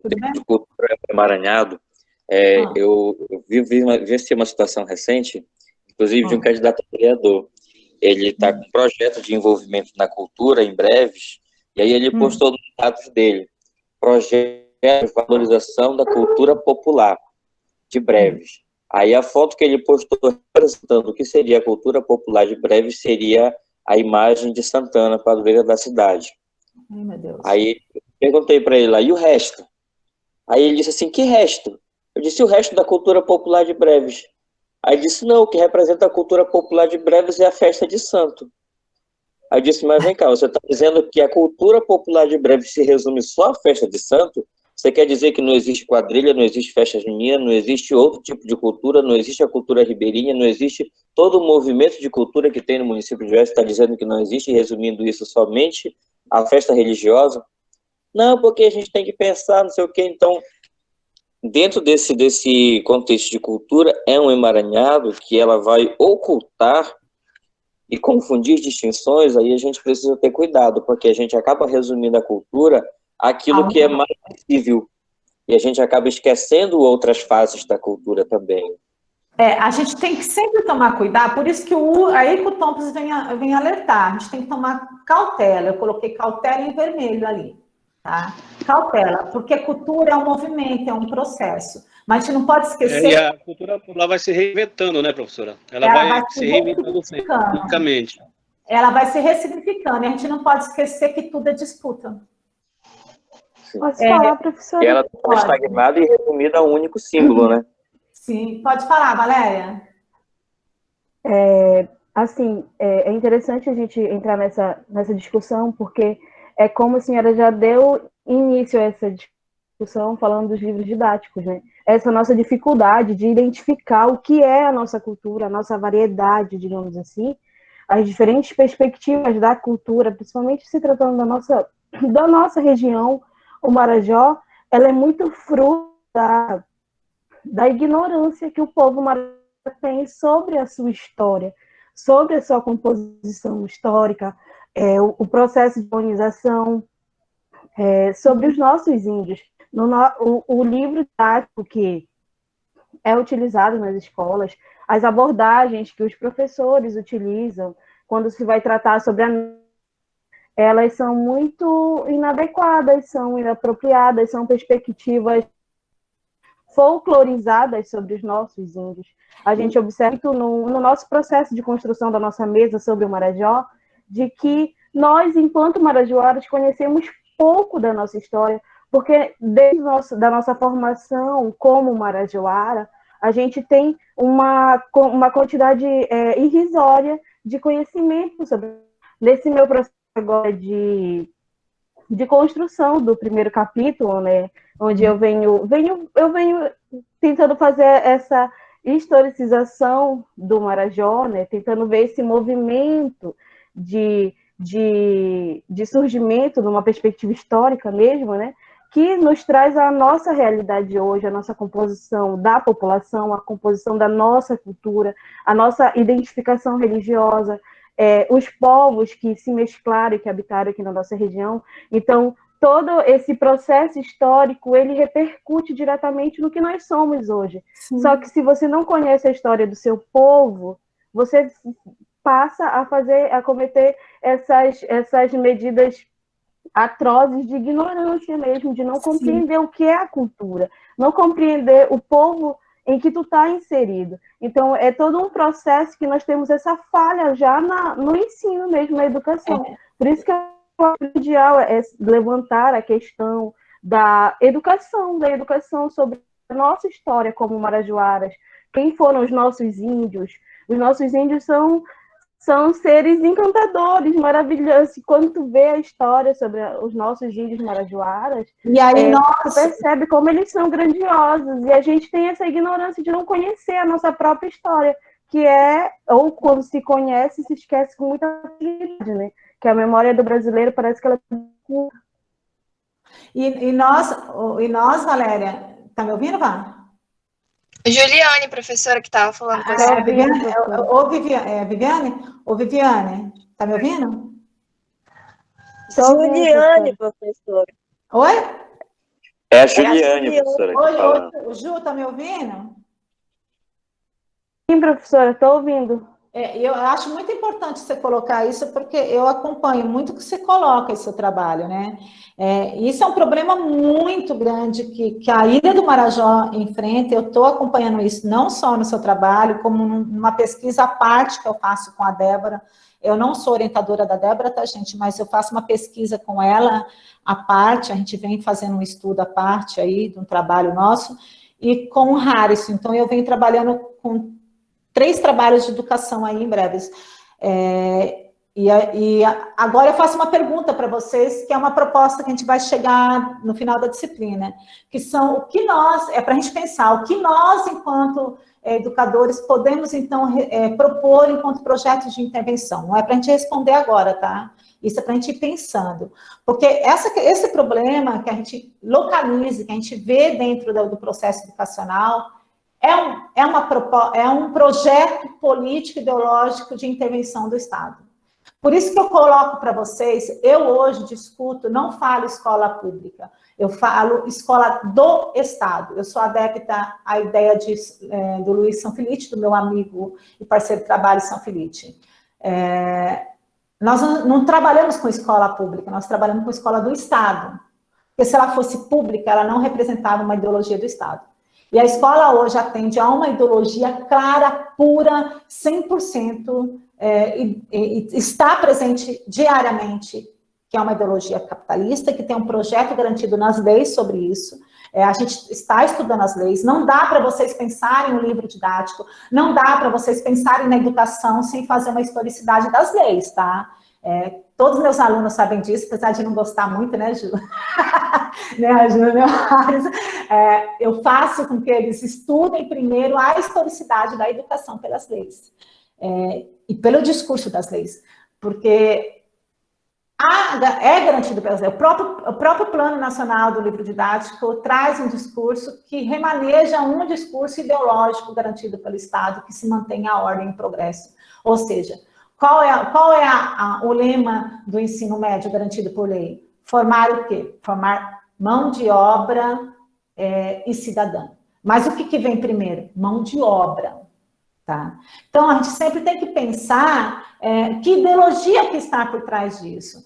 Tudo bem? Cultura emaranhado, eu vi uma situação recente, inclusive de um candidato a vereador. Ele está com um projeto de envolvimento na cultura em breves, e aí ele postou nos dados dele, projeto de valorização da cultura popular, de breves. Aí a foto que ele postou representando o que seria a cultura popular de breves seria a imagem de Santana, padroeira da cidade. Ai, meu Deus. Aí eu perguntei para ele, e o resto? Aí ele disse assim, que resto? Eu disse, o resto da cultura popular de breves. Aí disse, não, o que representa a cultura popular de breves é a festa de santo. Aí disse, mas vem cá, você está dizendo que a cultura popular de breves se resume só à festa de santo? Você quer dizer que não existe quadrilha, não existe festa junina, não existe outro tipo de cultura, não existe a cultura ribeirinha, não existe todo o movimento de cultura que tem no município de Oeste, está dizendo que não existe, resumindo isso somente a festa religiosa? Não, porque a gente tem que pensar, não sei o quê. Então, dentro desse contexto de cultura, é um emaranhado que ela vai ocultar e confundir distinções, aí a gente precisa ter cuidado, porque a gente acaba resumindo a cultura aquilo que é mais visível, e a gente acaba esquecendo outras faces da cultura também. A gente tem que sempre tomar cuidado, por isso que aí que o Thompson vem alertar, a gente tem que tomar cautela, eu coloquei cautela em vermelho ali, tá? Cautela, porque cultura é um movimento, é um processo, mas a gente não pode esquecer... E a cultura popular vai se reinventando, né, professora? Ela vai se reinventando unicamente. Ela vai se ressignificando, e a gente não pode esquecer que tudo é disputa. Posso falar, professora? E ela está estagnada e resumida a um único símbolo, né? Sim, pode falar, Valéria. É interessante a gente entrar nessa discussão, porque é como a senhora já deu início a essa discussão falando dos livros didáticos, né? Essa nossa dificuldade de identificar o que é a nossa cultura, a nossa variedade, digamos assim, as diferentes perspectivas da cultura, principalmente se tratando da nossa região, o Marajó, ela é muito fruto da ignorância que o povo marajó tem sobre a sua história, sobre a sua composição histórica, o processo de colonização, sobre os nossos índios. O livro didático que é utilizado nas escolas, as abordagens que os professores utilizam quando se vai tratar sobre elas são muito inadequadas, são inapropriadas, são perspectivas folclorizadas sobre os nossos índios. A gente observa no nosso processo de construção da nossa mesa sobre o Marajó, de que nós, enquanto marajoaras, conhecemos pouco da nossa história, porque desde da nossa formação como marajoara, a gente tem uma quantidade irrisória de conhecimento sobre. Nesse meu processo agora de construção do primeiro capítulo, né, onde eu venho tentando fazer essa historicização do Marajó, né, tentando ver esse movimento de surgimento numa perspectiva histórica mesmo, né, que nos traz a nossa realidade hoje, a nossa composição da população, a composição da nossa cultura, a nossa identificação religiosa, os povos que se mesclaram e que habitaram aqui na nossa região. Então, todo esse processo histórico, ele repercute diretamente no que nós somos hoje. Sim. Só que se você não conhece a história do seu povo, você passa a cometer essas medidas atrozes de ignorância mesmo, de não compreender o que é a cultura, não compreender o povo em que tu está inserido. Então, é todo um processo que nós temos essa falha já no ensino mesmo, na educação. Por isso que o ideal é levantar a questão da educação sobre a nossa história como marajoaras, quem foram os nossos índios. Os nossos índios são seres encantadores, maravilhosos. Quando tu vê a história sobre os nossos índios marajoaras, e aí tu percebe como eles são grandiosos, e a gente tem essa ignorância de não conhecer a nossa própria história, que ou quando se conhece, se esquece com muita facilidade, né? Que a memória do brasileiro parece que ela... E nós, Valéria, tá me ouvindo, Vá? Juliane, professora, que estava falando com você. Viviane? Ô, Viviane, tá me ouvindo? Juliane, professora. Oi? É a Juliane, professora. Oi, Ju, tá me ouvindo? Sim, professora, estou ouvindo. Eu acho muito importante você colocar isso, porque eu acompanho muito que você coloca esse seu trabalho, né? Isso é um problema muito grande que a Ilha do Marajó enfrenta. Eu estou acompanhando isso não só no seu trabalho, como numa pesquisa à parte que eu faço com a Débora. Eu não sou orientadora da Débora, tá, gente? Mas eu faço uma pesquisa com ela à parte, a gente vem fazendo um estudo à parte aí, de um trabalho nosso, e com o Harrison. Então, eu venho trabalhando com 3 trabalhos de educação aí em breves. Agora eu faço uma pergunta para vocês, que é uma proposta que a gente vai chegar no final da disciplina, que são o que nós, para a gente pensar, o que nós, enquanto educadores, podemos, então, propor enquanto projetos de intervenção. Não é para a gente responder agora, tá? Isso é para a gente ir pensando. Porque esse problema que a gente localiza, que a gente vê dentro do processo educacional, é um projeto político ideológico de intervenção do Estado. Por isso que eu coloco para vocês, eu hoje discuto, não falo escola pública, eu falo escola do Estado. Eu sou adepta à ideia do Luiz Sanfilippo, do meu amigo e parceiro de trabalho Sanfilippo. Nós não trabalhamos com escola pública, nós trabalhamos com escola do Estado. Porque se ela fosse pública, ela não representava uma ideologia do Estado. E a escola hoje atende a uma ideologia clara, pura, 100%, e está presente diariamente, que é uma ideologia capitalista, que tem um projeto garantido nas leis sobre isso. A gente está estudando as leis, não dá para vocês pensarem no livro didático, não dá para vocês pensarem na educação sem fazer uma historicidade das leis, tá? Todos os meus alunos sabem disso, apesar de não gostar muito, né, Ju? Né, Ju, né, eu faço com que eles estudem primeiro a historicidade da educação pelas leis, e pelo discurso das leis, porque é garantido pelas leis. O próprio Plano Nacional do Livro Didático traz um discurso que remaneja um discurso ideológico garantido pelo Estado, que se mantém a ordem e o progresso. Ou seja, qual é o lema do ensino médio garantido por lei? Formar o quê? Formar mão de obra e cidadã. Mas o que vem primeiro? Mão de obra. Tá? Então, a gente sempre tem que pensar que ideologia que está por trás disso.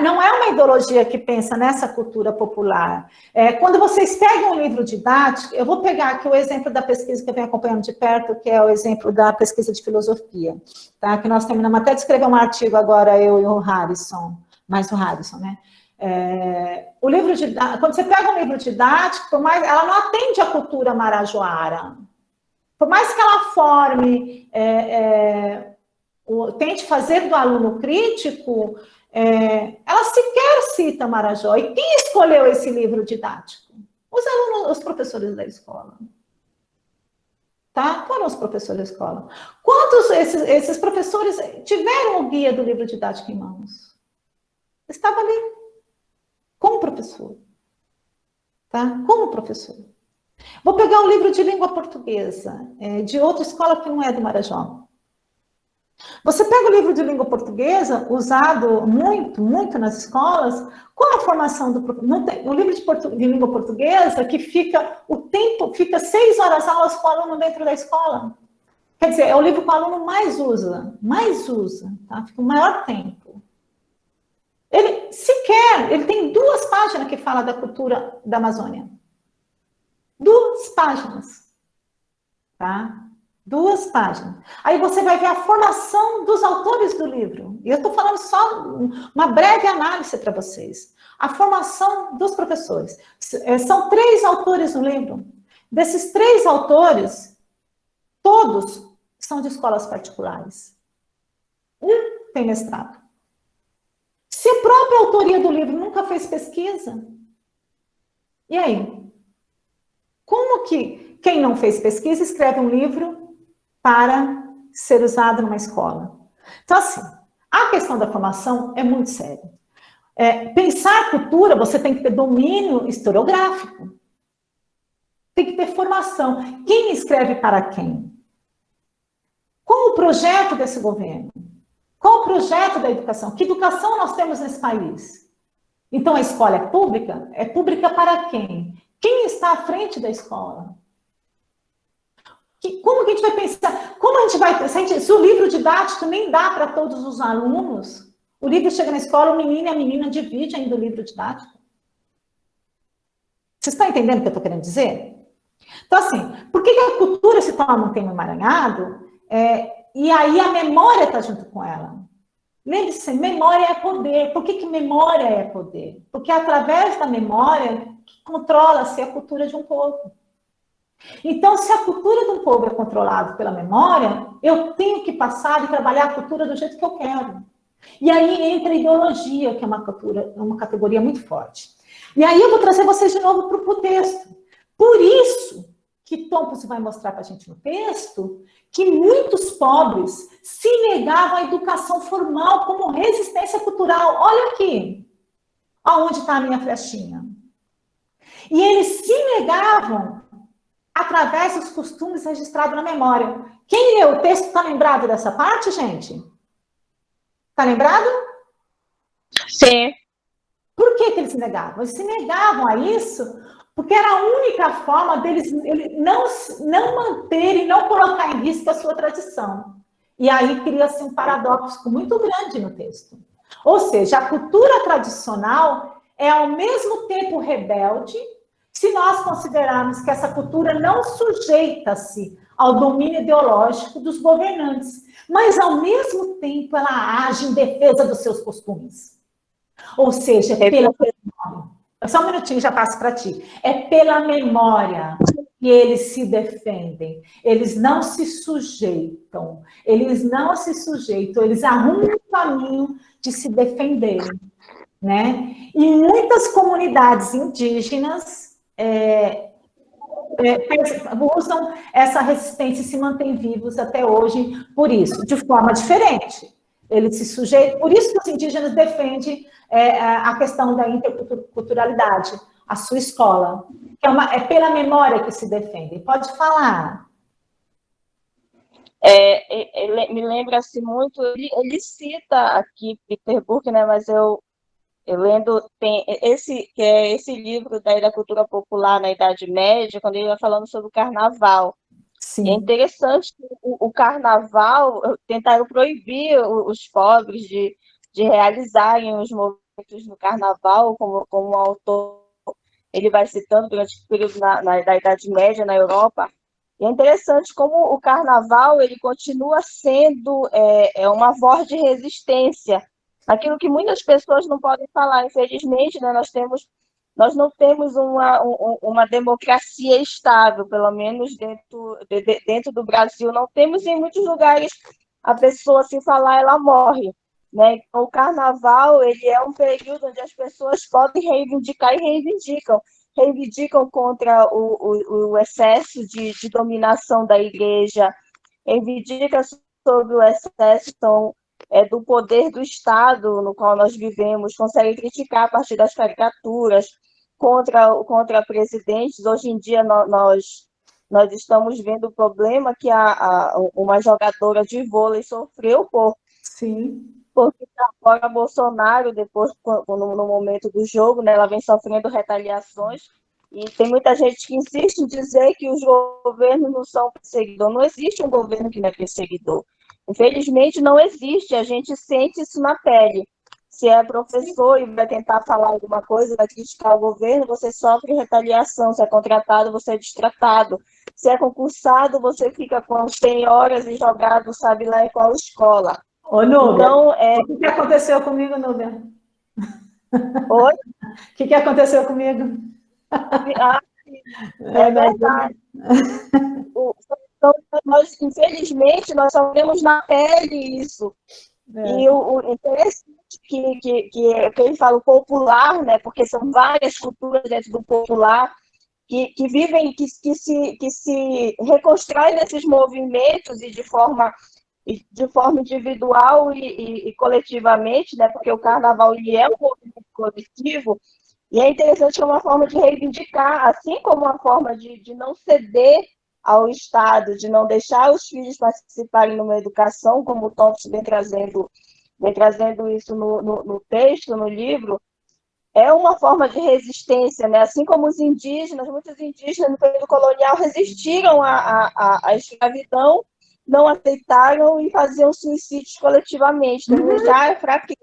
Não é uma ideologia que pensa nessa cultura popular. Quando vocês pegam um livro didático, eu vou pegar aqui o exemplo da pesquisa que eu venho acompanhando de perto, que é o exemplo da pesquisa de filosofia, tá? Que nós terminamos até de escrever um artigo agora, eu e o Harrison, mais o Harrison, né? O livro didático, quando você pega um livro didático, por mais, ela não atende à cultura marajoara. Por mais que ela forme, tente fazer do aluno crítico, ela sequer cita Marajó. E quem escolheu esse livro didático? Os alunos, os professores da escola. Tá? Foram os professores da escola. Quantos esses professores tiveram o guia do livro didático em mãos? Estava ali, como professor. Tá? Como professor. Vou pegar um livro de língua portuguesa, de outra escola que não é do Marajó. Você pega o livro de língua portuguesa, usado muito, muito nas escolas, qual a formação do professor? O livro de língua portuguesa que fica 6 horas aulas com o aluno dentro da escola. Quer dizer, é o livro que o aluno mais usa, tá? Fica o maior tempo. Ele tem 2 páginas que fala da cultura da Amazônia. 2 páginas, tá? 2 páginas. Aí você vai ver a formação dos autores do livro. E eu estou falando só uma breve análise para vocês. A formação dos professores. São 3 autores no livro. Desses 3 autores, todos são de escolas particulares. Um tem mestrado. Se a própria autoria do livro nunca fez pesquisa, e aí? Como que quem não fez pesquisa escreve um livro para ser usado numa escola? Então, assim, a questão da formação é muito séria. Pensar cultura, você tem que ter domínio historiográfico. Tem que ter formação. Quem escreve para quem? Qual o projeto desse governo? Qual o projeto da educação? Que educação nós temos nesse país? Então, a escola é pública? É pública para quem? Quem está à frente da escola? Como que a gente vai pensar? Como a gente vai... Se o livro didático nem dá para todos os alunos, o livro chega na escola, o menino e a menina dividem ainda o livro didático. Vocês estão entendendo o que eu estou querendo dizer? Então, assim, por que a cultura se torna um tema emaranhado? E aí a memória está junto com ela. Lembre-se, memória é poder. Por que memória é poder? Porque através da memória controla-se a cultura de um povo. Então, se a cultura de um povo é controlada pela memória, eu tenho que passar e trabalhar a cultura do jeito que eu quero. E aí entra a ideologia, que é uma categoria muito forte. E aí eu vou trazer vocês de novo para o texto. Por isso que Thompson vai mostrar para a gente no texto que muitos pobres se negavam à educação formal como resistência cultural. Olha aqui, aonde está a minha flechinha. E eles se negavam através dos costumes registrados na memória. Quem leu o texto está lembrado dessa parte, gente? Está lembrado? Sim. Por que eles se negavam? Eles se negavam a isso porque era a única forma deles não manter e não colocar em risco a sua tradição. E aí cria-se um paradoxo muito grande no texto. Ou seja, a cultura tradicional é ao mesmo tempo rebelde, se nós considerarmos que essa cultura não sujeita-se ao domínio ideológico dos governantes, mas ao mesmo tempo ela age em defesa dos seus costumes. Ou seja, pela memória. Só um minutinho, já passo para ti. É pela memória que eles se defendem. Eles não se sujeitam. Eles arrumam um caminho de se defenderem, né? E muitas comunidades indígenas usam essa resistência e se mantêm vivos até hoje por isso, de forma diferente. Eles se sujeitam, por isso que os indígenas defendem a questão da interculturalidade, a sua escola, que é pela memória que se defendem. Pode falar. Me lembra-se muito, ele cita aqui Peter Burke, né, mas eu lendo, tem esse livro da cultura popular na Idade Média, quando ele vai falando sobre o carnaval. Sim. É interessante que o carnaval, tentaram proibir os pobres de realizarem os movimentos no carnaval, como o autor ele vai citando durante o período da Idade Média na Europa. E é interessante como o carnaval ele continua sendo uma voz de resistência, aquilo que muitas pessoas não podem falar. Infelizmente, né, nós não temos uma democracia estável, pelo menos dentro do Brasil. Não temos, em muitos lugares, a pessoa, se falar, ela morre, né? Então, o carnaval ele é um período onde as pessoas podem reivindicar e reivindicam contra o excesso de dominação da igreja, reivindicam sobre o excesso do poder do Estado no qual nós vivemos, conseguem criticar a partir das caricaturas contra presidentes. Hoje em dia, nós estamos vendo o problema que uma jogadora de vôlei sofreu porque agora Bolsonaro, depois, no momento do jogo, né, ela vem sofrendo retaliações, e tem muita gente que insiste em dizer que os governos não são perseguidores. Não existe um governo que não é perseguidor. Infelizmente, não existe. A gente sente isso na pele. Se é professor e vai tentar falar alguma coisa, vai criticar o governo, você sofre retaliação. Se é contratado, você é destratado. Se é concursado, você fica com 100 horas e jogado, sabe lá em qual escola. Ô, Núbia, então, o que aconteceu comigo, Núbia? Oi? O que aconteceu comigo? É verdade. Então, infelizmente, nós só vemos na pele isso. E o interessante que ele fala o popular, né, porque são várias culturas dentro do popular que vivem, que se reconstroem nesses movimentos e de forma individual e coletivamente, né, porque o carnaval ele é um movimento coletivo, e é interessante que é uma forma de reivindicar, assim como uma forma de não ceder ao Estado, de não deixar os filhos participarem numa educação, como o Thompson vem trazendo isso no texto, no livro. É uma forma de resistência, né? Assim como os indígenas, muitos indígenas no período colonial resistiram à escravidão, não aceitaram e faziam suicídios coletivamente. Então, já é fraqueza.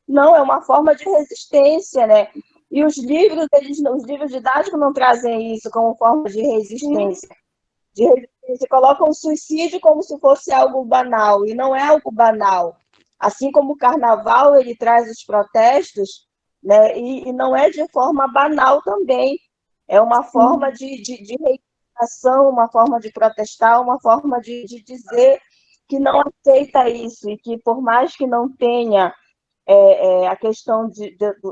Não, é uma forma de resistência, né? E os livros didáticos não trazem isso como forma de resistência. Colocam o suicídio como se fosse algo banal, e não é algo banal. Assim como o carnaval, ele traz os protestos, né? E não é de forma banal também. É uma forma de reivindicação, uma forma de protestar, uma forma de dizer que não aceita isso e que, por mais que não tenha a questão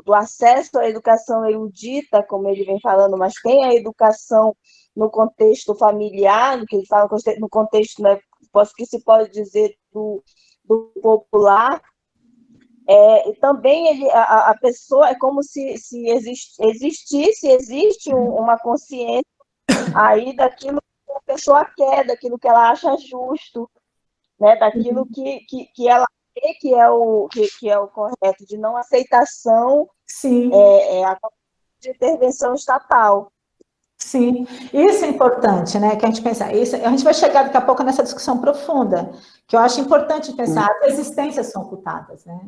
do acesso à educação erudita, como ele vem falando, mas tem a educação no contexto familiar, no que ele fala no contexto, né, que se pode dizer do popular, e também a pessoa é como se existe uma consciência aí daquilo que a pessoa quer, daquilo que ela acha justo, né, daquilo que ela vê que é o correto, de não aceitação de intervenção estatal. Sim, isso é importante, né, que a gente pensa, isso, a gente vai chegar daqui a pouco nessa discussão profunda, que eu acho importante pensar, as resistências são ocultadas, né,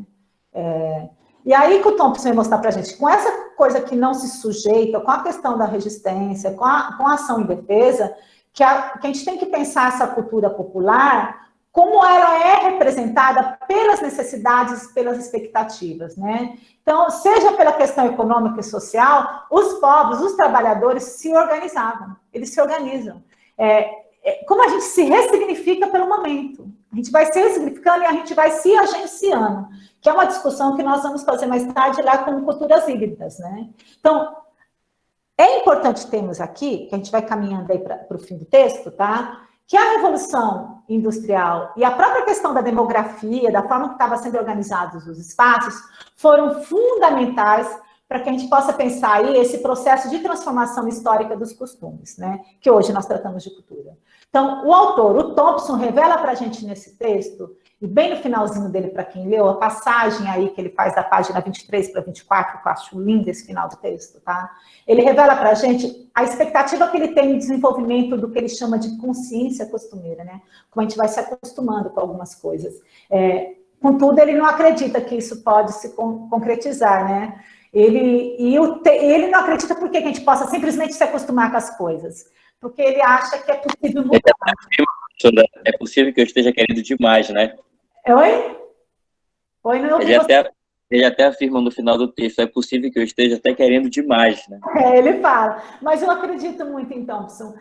e aí que o Thompson vai mostrar para a gente, com essa coisa que não se sujeita, com a questão da resistência, com a ação em defesa, que a gente tem que pensar essa cultura popular como ela é representada pelas necessidades, pelas expectativas, né? Então, seja pela questão econômica e social, os pobres, os trabalhadores se organizavam, eles se organizam. Como a gente se ressignifica pelo momento, a gente vai se ressignificando e a gente vai se agenciando, que é uma discussão que nós vamos fazer mais tarde lá com culturas híbridas, né? Então, é importante termos aqui, que a gente vai caminhando aí para o fim do texto, tá? Que a Revolução Industrial e a própria questão da demografia, da forma que estavam sendo organizados os espaços, foram fundamentais para que a gente possa pensar aí esse processo de transformação histórica dos costumes, né? Que hoje nós tratamos de cultura. Então, o autor, o Thompson, revela para a gente nesse texto, e bem no finalzinho dele, para quem leu, a passagem aí que ele faz da página 23 para 24, que eu acho lindo esse final do texto, tá? Ele revela para a gente a expectativa que ele tem no desenvolvimento do que ele chama de consciência costumeira, né? Como a gente vai se acostumando com algumas coisas. Contudo, ele não acredita que isso pode se concretizar, né? Ele não acredita porque a gente possa simplesmente se acostumar com as coisas. Porque ele acha que é possível mudar. É possível que eu esteja querendo demais, né? Oi? Oi, não ouvi Ele até afirma no final do texto, é possível que eu esteja até querendo demais, né? Ele fala, mas eu acredito muito em Thompson,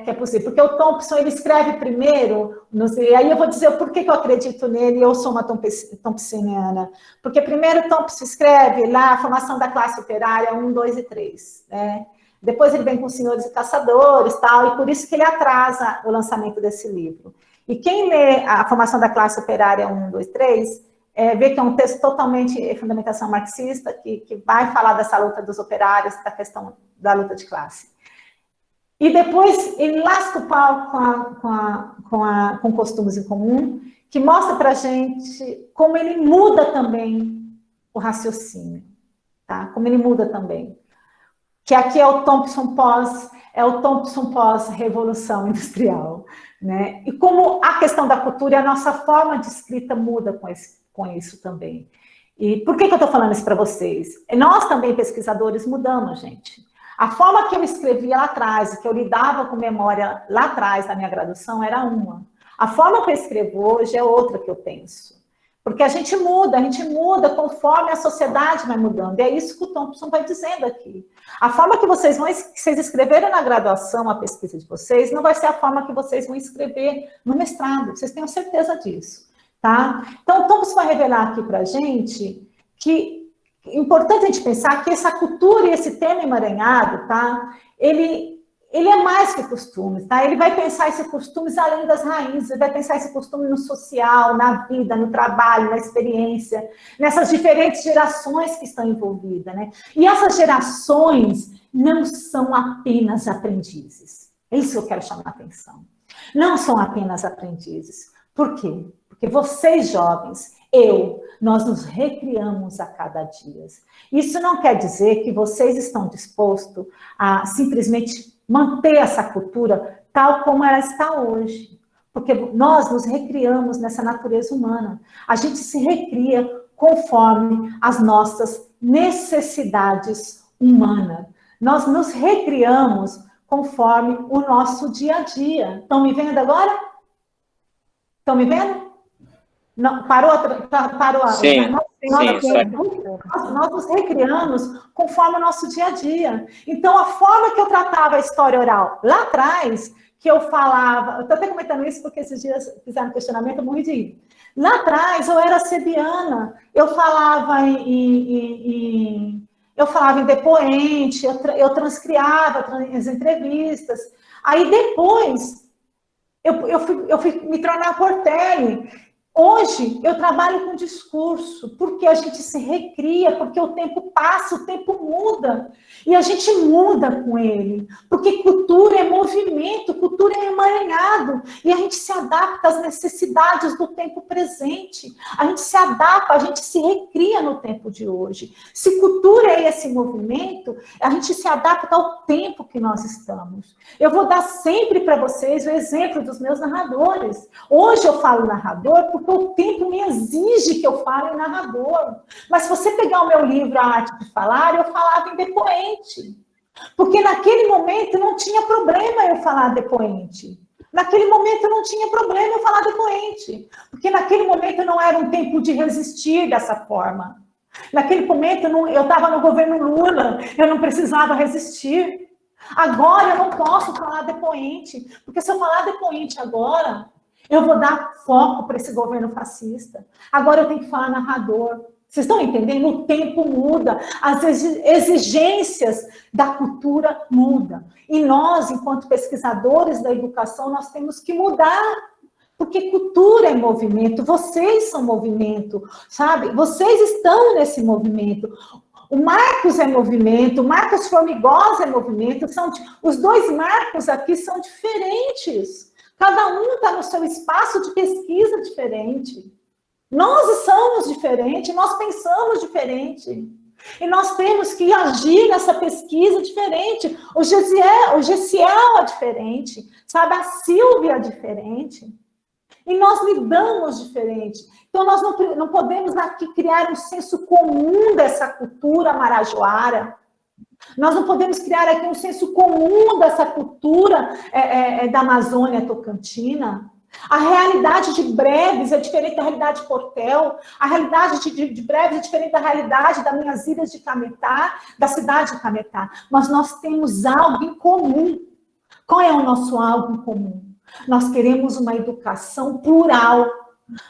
que é possível, porque o Thompson, ele escreve primeiro, e aí eu vou dizer por que eu acredito nele, eu sou uma thompsoniana, porque primeiro Thompson escreve lá a formação da classe operária 1, 2 e 3, né? Depois ele vem com Senhores e Caçadores, tal, e por isso que ele atrasa o lançamento desse livro. E quem lê a formação da classe operária 1, 2, 3, vê que é um texto totalmente fundamentação marxista, que vai falar dessa luta dos operários, da questão da luta de classe. E depois ele lasca o pau com costumes em comum, que mostra para a gente como ele muda também o raciocínio, tá? Como ele muda também. Que aqui é o Thompson pós-revolução industrial, né? E como a questão da cultura e a nossa forma de escrita muda com isso também. E por que eu estou falando isso para vocês? Nós também, pesquisadores, mudamos, gente. A forma que eu escrevia lá atrás, que eu lidava com memória lá atrás da minha graduação, era uma. A forma que eu escrevo hoje é outra que eu penso. Porque a gente muda conforme a sociedade vai mudando. E é isso que o Thompson vai dizendo aqui. A forma que vocês escreveram na graduação, a pesquisa de vocês, não vai ser a forma que vocês vão escrever no mestrado. Vocês tenham certeza disso, tá? Então, o Thompson vai revelar aqui para a gente que é importante a gente pensar que essa cultura e esse tema emaranhado, tá? Ele é mais que costumes, tá? Ele vai pensar esses costumes além das raízes, ele vai pensar esse costume no social, na vida, no trabalho, na experiência, nessas diferentes gerações que estão envolvidas, né? E essas gerações não são apenas aprendizes. É isso que eu quero chamar a atenção. Não são apenas aprendizes. Por quê? Porque vocês, jovens, nós nos recriamos a cada dia. Isso não quer dizer que vocês estão dispostos a simplesmente manter essa cultura tal como ela está hoje. Porque nós nos recriamos nessa natureza humana. A gente se recria conforme as nossas necessidades humanas. Nós nos recriamos conforme o nosso dia a dia. Estão me vendo agora? Estão me vendo? Não, parou? Sim, nós nos recriamos conforme o nosso dia a dia. Então, a forma que eu tratava a história oral lá atrás, que eu falava, eu estou até comentando isso porque esses dias fizeram questionamento, eu morri de rir. Lá atrás, eu era sebiana, eu falava em depoente, eu transcriava as entrevistas. Aí depois, eu fui me tornar Portele. Hoje, eu trabalho com discurso, porque a gente se recria, porque o tempo passa, o tempo muda, e a gente muda com ele, porque cultura é movimento, cultura é emaranhado, e a gente se adapta às necessidades do tempo presente, a gente se adapta, a gente se recria no tempo de hoje. Se cultura é esse movimento, a gente se adapta ao tempo que nós estamos. Eu vou dar sempre para vocês o exemplo dos meus narradores. Hoje eu falo narrador porque o tempo me exige que eu fale em narrador. Mas se você pegar o meu livro A Arte de Falar, eu falava em depoente. Porque naquele momento não tinha problema eu falar depoente. Naquele momento não tinha problema eu falar depoente. Porque naquele momento não era um tempo de resistir dessa forma. Naquele momento eu estava no governo Lula, eu não precisava resistir. Agora eu não posso falar depoente, porque se eu falar depoente agora, eu vou dar foco para esse governo fascista. Agora eu tenho que falar narrador. Vocês estão entendendo? O tempo muda, as exigências da cultura mudam. E nós, enquanto pesquisadores da educação, nós temos que mudar. Porque cultura é movimento, vocês são movimento, sabe? Vocês estão nesse movimento. O Marcos é movimento, o Marcos Formigosa é movimento, os dois Marcos aqui são diferentes. Cada um está no seu espaço de pesquisa diferente. Nós somos diferentes, nós pensamos diferente. E nós temos que agir nessa pesquisa diferente. O Gessiel é diferente, sabe? A Silvia é diferente. E nós lidamos diferente. Então, nós não podemos aqui criar um senso comum dessa cultura marajoara. Nós não podemos criar aqui um senso comum dessa cultura da Amazônia Tocantina. A realidade de Breves é diferente da realidade de Portel. A realidade de Breves é diferente da realidade das minhas ilhas de Cametá, da cidade de Cametá. Mas nós temos algo em comum. Qual é o nosso algo em comum? Nós queremos uma educação plural,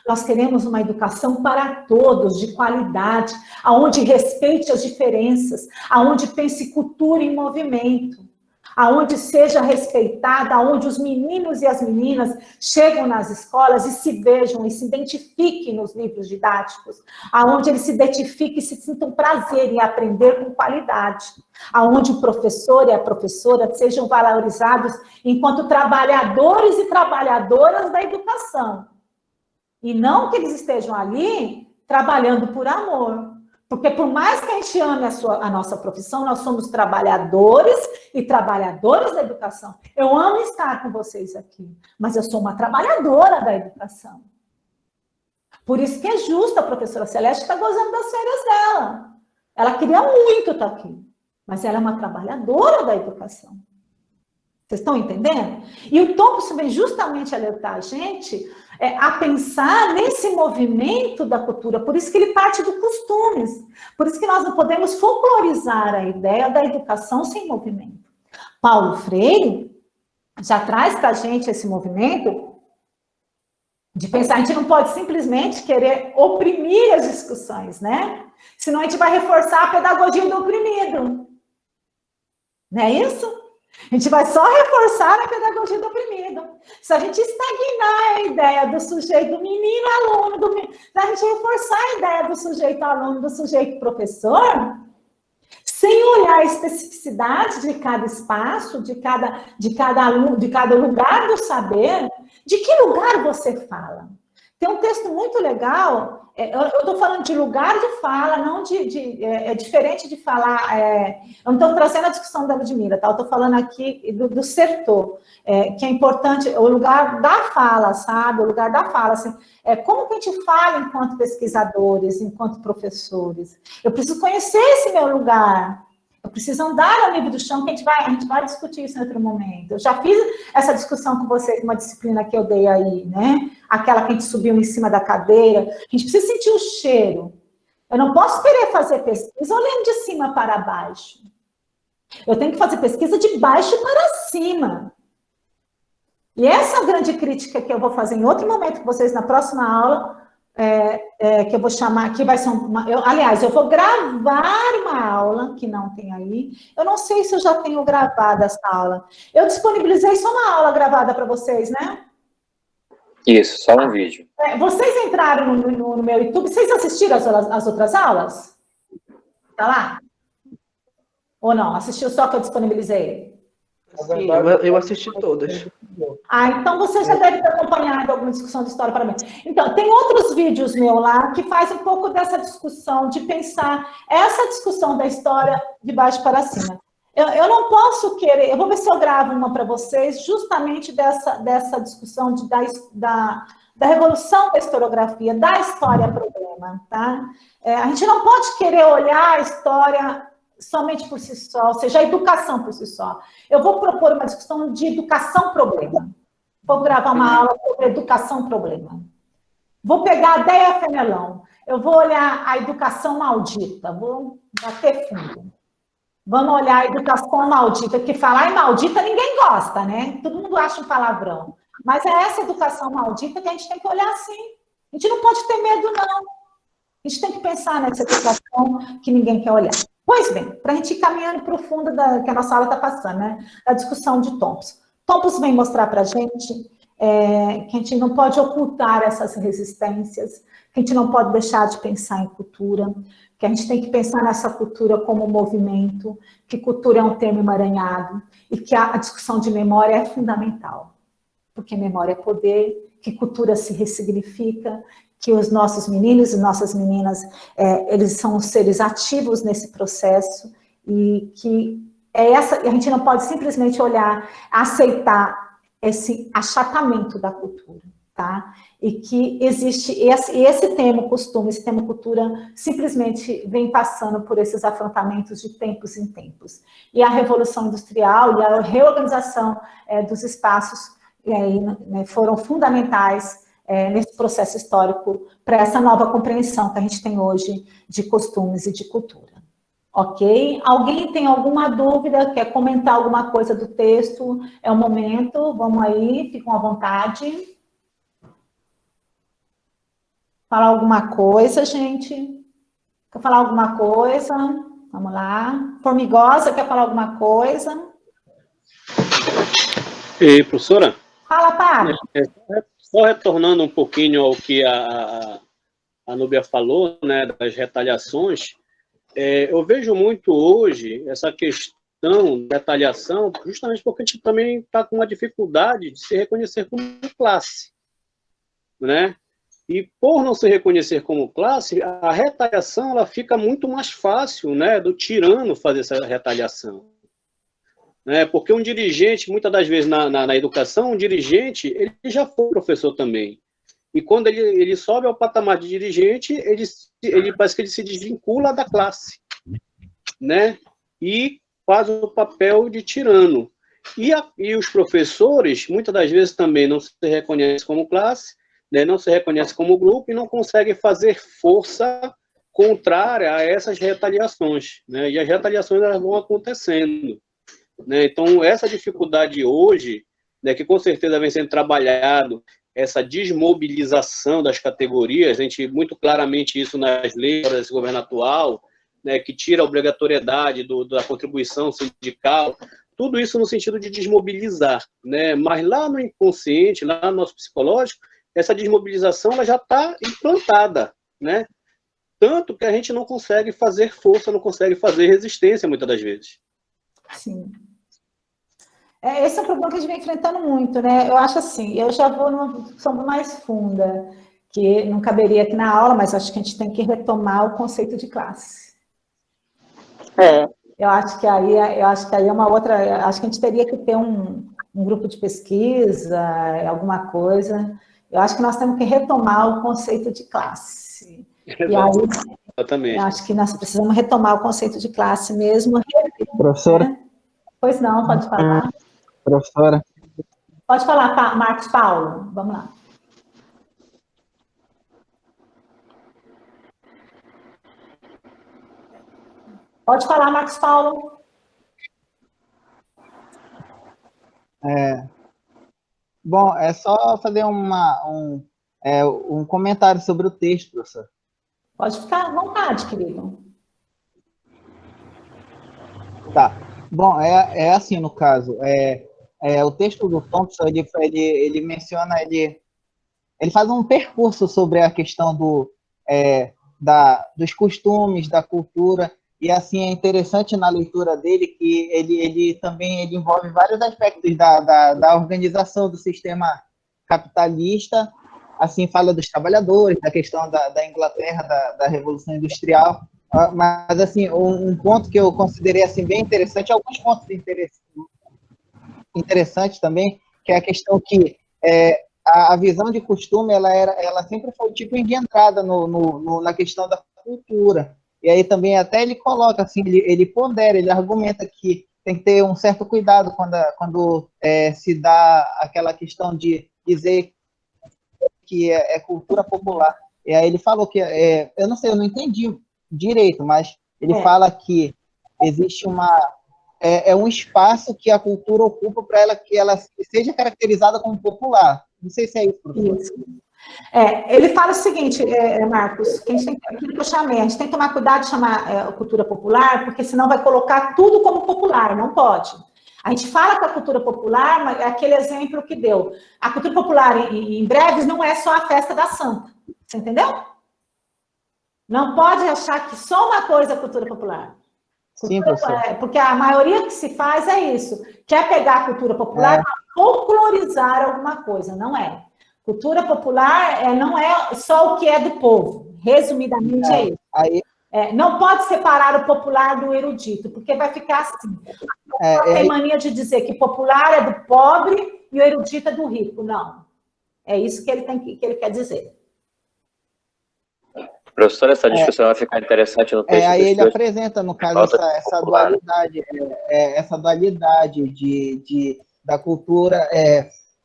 nós queremos uma educação para todos, de qualidade, aonde respeite as diferenças, aonde pense cultura em movimento, aonde seja respeitada, aonde os meninos e as meninas chegam nas escolas e se vejam e se identifiquem nos livros didáticos, aonde eles se identifiquem e se sintam prazer em aprender com qualidade, aonde o professor e a professora sejam valorizados enquanto trabalhadores e trabalhadoras da educação, e não que eles estejam ali trabalhando por amor. Porque por mais que a gente ame a nossa profissão, nós somos trabalhadores e trabalhadoras da educação. Eu amo estar com vocês aqui, mas eu sou uma trabalhadora da educação. Por isso que é justo a professora Celeste estar gozando das férias dela. Ela queria muito estar aqui, mas ela é uma trabalhadora da educação. Vocês estão entendendo? E o Thompson vem justamente alertar a gente a pensar nesse movimento da cultura. Por isso que ele parte dos costumes. Por isso que nós não podemos folclorizar a ideia da educação sem movimento. Paulo Freire já traz para a gente esse movimento de pensar, a gente não pode simplesmente querer oprimir as discussões, né? Senão a gente vai reforçar a pedagogia do oprimido. Não é isso? A gente vai só reforçar a pedagogia do oprimido. Se a gente estagnar a ideia do sujeito do menino-aluno, se a gente reforçar a ideia do sujeito-aluno, do sujeito-professor, sem olhar a especificidade de cada espaço, de cada aluno, de cada lugar do saber, de que lugar você fala? Tem um texto muito legal, eu estou falando de lugar de fala, não é diferente de falar, eu não estou trazendo a discussão da Ludmilla, tá? Eu estou falando aqui do setor, que é importante, o lugar da fala, sabe? O lugar da fala, assim, como que a gente fala enquanto pesquisadores, enquanto professores? Eu preciso conhecer esse meu lugar, eu preciso andar ao nível do chão, que a gente vai discutir isso em outro momento. Eu já fiz essa discussão com vocês, uma disciplina que eu dei aí, né? Aquela que a gente subiu em cima da cadeira. A gente precisa sentir o cheiro. Eu não posso querer fazer pesquisa olhando de cima para baixo. Eu tenho que fazer pesquisa de baixo para cima. E essa grande crítica que eu vou fazer em outro momento com vocês na próxima aula, que eu vou chamar, que vai ser aliás, eu vou gravar uma aula, que não tem aí, eu não sei se eu já tenho gravado essa aula. Eu disponibilizei só uma aula gravada para vocês, né? Isso, só um vídeo. Vocês entraram no meu YouTube, vocês assistiram as outras aulas? Tá lá? Ou não? Assistiu só que eu disponibilizei? Sim, eu assisti todas. Então você já deve ter acompanhado alguma discussão de história para mim. Então, tem outros vídeos meus lá que fazem um pouco dessa discussão, de pensar essa discussão da história de baixo para cima. Eu não posso querer, eu vou ver se eu gravo uma para vocês, justamente dessa discussão da revolução da historiografia, da história-problema, tá? A gente não pode querer olhar a história somente por si só, ou seja, a educação por si só. Eu vou propor uma discussão de educação-problema. Vou gravar uma aula sobre educação-problema. Vou pegar a Déia Fenelon. Eu vou olhar a educação maldita. Vou bater fundo. Vamos olhar a educação maldita, que falar em maldita ninguém gosta, né? Todo mundo acha um palavrão. Mas é essa educação maldita que a gente tem que olhar assim. A gente não pode ter medo, não. A gente tem que pensar nessa educação que ninguém quer olhar. Pois bem, para a gente ir caminhando para o fundo que a nossa aula está passando, né? Da discussão de Thompson. Thompson vem mostrar para a gente que a gente não pode ocultar essas resistências, que a gente não pode deixar de pensar em cultura, que a gente tem que pensar nessa cultura como movimento, que cultura é um termo emaranhado, e que a discussão de memória é fundamental, porque memória é poder, que cultura se ressignifica, que os nossos meninos e nossas meninas, eles são seres ativos nesse processo, e que a gente não pode simplesmente olhar, aceitar esse achatamento da cultura, tá? E que existe esse tema costume, esse tema cultura, simplesmente vem passando por esses afrontamentos de tempos em tempos. E a Revolução Industrial e a reorganização dos espaços foram fundamentais nesse processo histórico para essa nova compreensão que a gente tem hoje de costumes e de cultura. Ok? Alguém tem alguma dúvida, quer comentar alguma coisa do texto? É o momento, vamos aí, fiquem à vontade. Falar alguma coisa, gente? Quer falar alguma coisa? Vamos lá. Formigosa, quer falar alguma coisa? E, professora? Fala, Pablo. Só retornando um pouquinho ao que a Núbia falou, né, das retaliações, eu vejo muito hoje essa questão de retaliação, justamente porque a gente também está com uma dificuldade de se reconhecer como classe, né? E por não se reconhecer como classe, a retaliação ela fica muito mais fácil, né, do tirano fazer essa retaliação. Porque um dirigente, muitas das vezes na educação, um dirigente, ele já foi professor também. E quando ele sobe ao patamar de dirigente, ele parece que ele se desvincula da classe, né? E faz o papel de tirano. E os professores, muitas das vezes, também não se reconhecem como classe, né? Não se reconhecem como grupo e não conseguem fazer força contrária a essas retaliações, né? E as retaliações elas vão acontecendo. Né? Então, essa dificuldade hoje, né, que com certeza vem sendo trabalhado, essa desmobilização das categorias, a gente muito claramente isso nas leis desse governo atual, né, que tira a obrigatoriedade da contribuição sindical, tudo isso no sentido de desmobilizar, né? Mas lá no inconsciente, lá no nosso psicológico, essa desmobilização ela já está implantada, né? Tanto que a gente não consegue fazer força, não consegue fazer resistência muitas das vezes. Sim. Esse é um problema que a gente vem enfrentando muito, né? Eu acho assim, eu já vou numa discussão mais funda, que não caberia aqui na aula, mas acho que a gente tem que retomar o conceito de classe. Eu acho que aí é uma outra. Acho que a gente teria que ter um grupo de pesquisa, alguma coisa. Eu acho que nós temos que retomar o conceito de classe. E aí, exatamente. Eu acho que nós precisamos retomar o conceito de classe mesmo. Professora? Né? Pois não, pode falar. Professora? Pode falar, Marcos Paulo. Vamos lá. Pode falar, Marcos Paulo. Bom, é só fazer um comentário sobre o texto, professor. Pode ficar à vontade, querido. Tá. Bom, é assim, no caso, o texto do Thompson, ele menciona, ele faz um percurso sobre a questão dos costumes, da cultura, e assim, é interessante na leitura dele que ele também envolve vários aspectos da organização do sistema capitalista, assim, fala dos trabalhadores, da questão da Inglaterra, da Revolução Industrial, mas, assim, um ponto que eu considerei, assim, bem interessante, alguns pontos interessantes também, que é a questão que a visão de costume, ela sempre foi tipo de entrada na questão da cultura. E aí também até ele coloca, assim, ele pondera, ele argumenta que tem que ter um certo cuidado quando se dá aquela questão de dizer que é cultura popular. E aí ele falou que, eu não sei, eu não entendi direito, mas ele fala que existe um espaço que a cultura ocupa para que ela seja caracterizada como popular. Não sei se é isso, professor. Isso. Ele fala o seguinte, Marcos, aquilo que eu chamei, a gente tem que tomar cuidado de chamar cultura popular, porque senão vai colocar tudo como popular, não pode. A gente fala que a cultura popular, mas é aquele exemplo que deu. A cultura popular, em breves, não é só a festa da Santa. Você entendeu? Não pode achar que só uma coisa é cultura popular. Sim, professor. Porque a maioria que se faz é isso. Quer pegar a cultura popular para folclorizar alguma coisa. Não é. Cultura popular não é só o que é do povo. Resumidamente é isso. Aí, não pode separar o popular do erudito, porque vai ficar assim. Tem mania de dizer que popular é do pobre e o erudito é do rico. Não. É isso que ele quer dizer. Professor, essa discussão vai ficar interessante no texto. Aí ele apresenta, no caso, essa dualidade da cultura,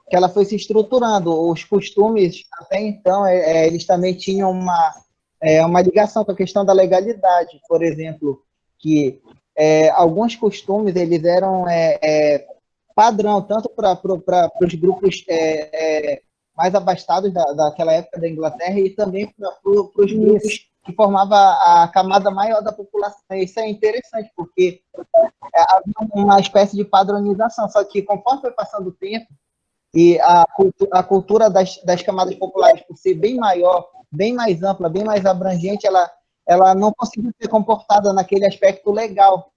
que ela foi se estruturando. Os costumes, até então, eles também tinham uma ligação com a questão da legalidade. Por exemplo, que alguns costumes, eles eram padrão, tanto para os grupos mais abastados daquela época da Inglaterra e também para os grupos que formavam a camada maior da população. Isso é interessante, porque havia uma espécie de padronização, só que conforme foi passando o tempo, e a cultura das camadas populares, por ser bem maior, bem mais ampla, bem mais abrangente, ela não conseguiu ser comportada naquele aspecto legal.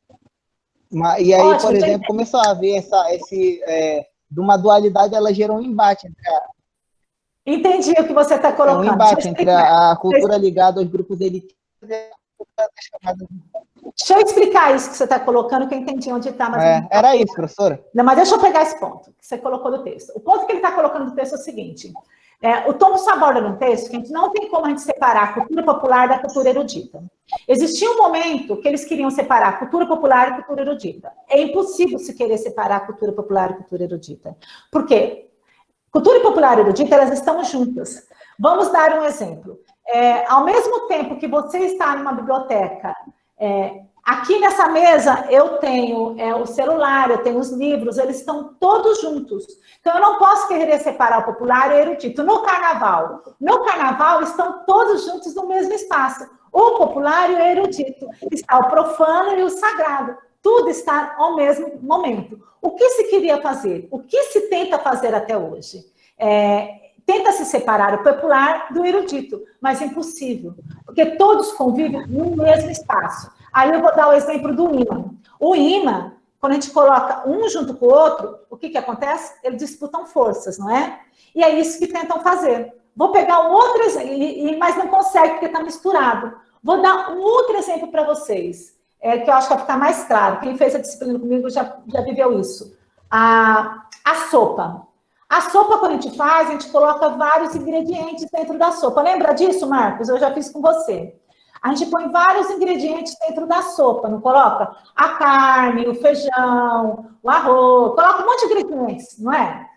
E aí, por exemplo, começou a haver de uma dualidade, ela gerou um embate entre Entendi o que você está colocando. Um embate entre a cultura ligada aos grupos elitistas e a cultura das camadas. Deixa eu explicar isso que você está colocando, que eu entendi onde está. Era isso, professora. Não, mas deixa eu pegar esse ponto que você colocou no texto. O ponto que ele está colocando no texto é o seguinte. O Thompson aborda no texto que a gente não tem como a gente separar a cultura popular da cultura erudita. Existia um momento que eles queriam separar a cultura popular e a cultura erudita. É impossível se querer separar a cultura popular e a cultura erudita. Por quê? Cultura popular e erudita, elas estão juntas. Vamos dar um exemplo. Ao mesmo tempo que você está numa biblioteca, aqui nessa mesa eu tenho o celular, eu tenho os livros, eles estão todos juntos. Então, eu não posso querer separar o popular e o erudito. No carnaval estão todos juntos no mesmo espaço. O popular e o erudito. Está o profano e o sagrado. Tudo está ao mesmo momento. O que se queria fazer? O que se tenta fazer até hoje? Tenta-se separar o popular do erudito, mas é impossível, porque todos convivem no mesmo espaço. Aí eu vou dar o exemplo do imã. O imã, quando a gente coloca um junto com o outro, o que acontece? Eles disputam forças, não é? E é isso que tentam fazer. Vou pegar um outro exemplo, mas não consegue porque está misturado. Vou dar um outro exemplo para vocês. Que eu acho que vai ficar mais claro. Quem fez a disciplina comigo já viveu isso. A sopa. A sopa, quando a gente coloca vários ingredientes dentro da sopa. Lembra disso, Marcos? Eu já fiz com você. A gente põe vários ingredientes dentro da sopa, não coloca? A carne, o feijão, o arroz, coloca um monte de ingredientes, não é?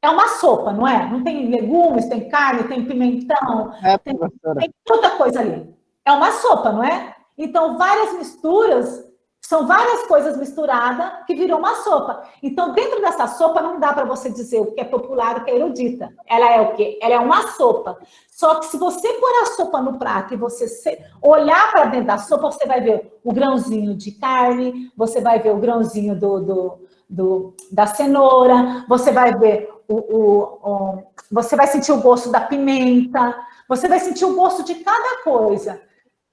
É uma sopa, não é? Não tem legumes, tem carne, tem pimentão, tem tanta coisa ali. É uma sopa, não é? Então, várias misturas São várias coisas misturadas que virou uma sopa. Então, dentro dessa sopa, não dá para você dizer o que é popular e o que é erudita. Ela é o quê? Ela é uma sopa. Só que se você pôr a sopa no prato e você olhar para dentro da sopa, você vai ver o grãozinho de carne, você vai ver o grãozinho da cenoura, você vai ver você vai sentir o gosto da pimenta, você vai sentir o gosto de cada coisa.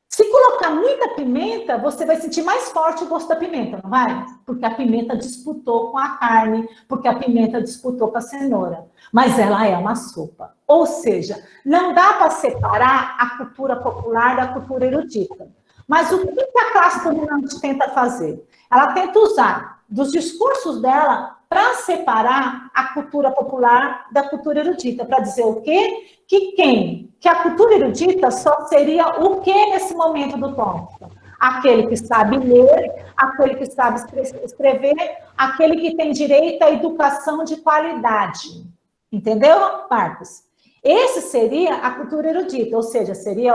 Se colocar muita pimenta, você vai sentir mais forte o gosto da pimenta, não vai? Porque a pimenta disputou com a carne, porque a pimenta disputou com a cenoura. Mas ela é uma sopa. Ou seja, não dá para separar a cultura popular da cultura erudita. Mas o que a classe dominante tenta fazer? Ela tenta usar dos discursos dela para separar a cultura popular da cultura erudita, para dizer o quê? Que a cultura erudita só seria o quê nesse momento do tópico? Aquele que sabe ler, aquele que sabe escrever, aquele que tem direito à educação de qualidade. Entendeu, Marcos? Esse seria a cultura erudita, ou seja, seria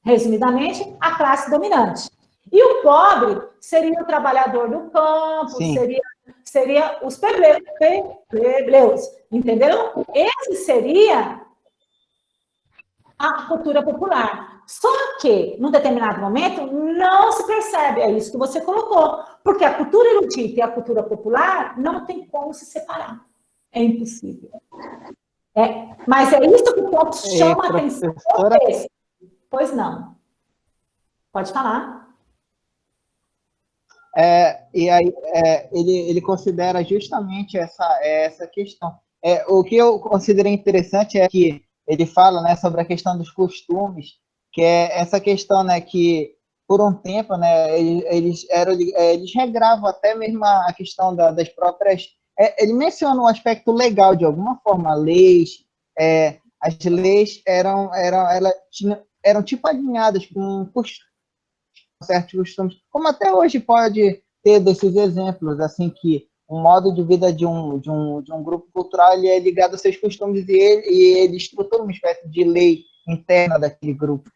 resumidamente, a classe dominante. E o pobre seria o trabalhador do campo, seria os plebeios, entendeu? Esse seria a cultura popular. Só que, num determinado momento, não se percebe, é isso que você colocou, porque a cultura erudita e a cultura popular não tem como se separar. É impossível. Mas é isso que o ponto chama a atenção. Pois não. Pode falar. E aí, ele considera justamente essa questão. O que eu considerei interessante é que ele fala, né, sobre a questão dos costumes, que é essa questão, né, que por um tempo, né, eles regravam até mesmo a questão das próprias. Ele menciona um aspecto legal de alguma forma, leis. As leis eram tipo alinhadas com certos costumes, como até hoje pode ter desses exemplos, assim, que o modo de vida de um grupo cultural ele é ligado aos seus costumes e ele estrutura uma espécie de lei interna daquele grupo.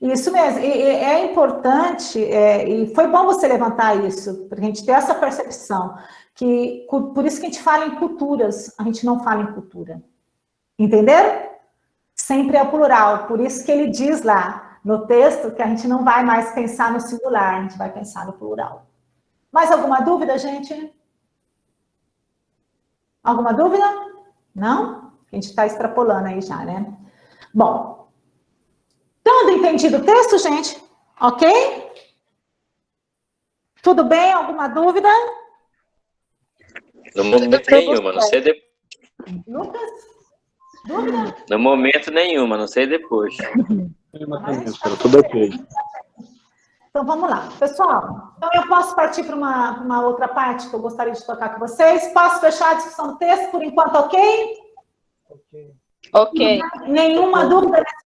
Isso mesmo, e é importante, e foi bom você levantar isso, para a gente ter essa percepção, que por isso que a gente fala em culturas, a gente não fala em cultura. Entenderam? Sempre é o plural, por isso que ele diz lá no texto que a gente não vai mais pensar no singular, a gente vai pensar no plural. Mais alguma dúvida, gente? Alguma dúvida? Não? A gente está extrapolando aí já, né? Bom, todo entendido o texto, gente? Ok? Tudo bem? Alguma dúvida? No momento nenhuma, não sei depois. Lucas? Dúvida? No momento nenhuma, não sei depois. Tudo ok. Então, vamos lá. Pessoal, então eu posso partir para uma outra parte que eu gostaria de tocar com vocês. Posso fechar a discussão do texto por enquanto, ok? Ok. Nenhuma dúvida nesse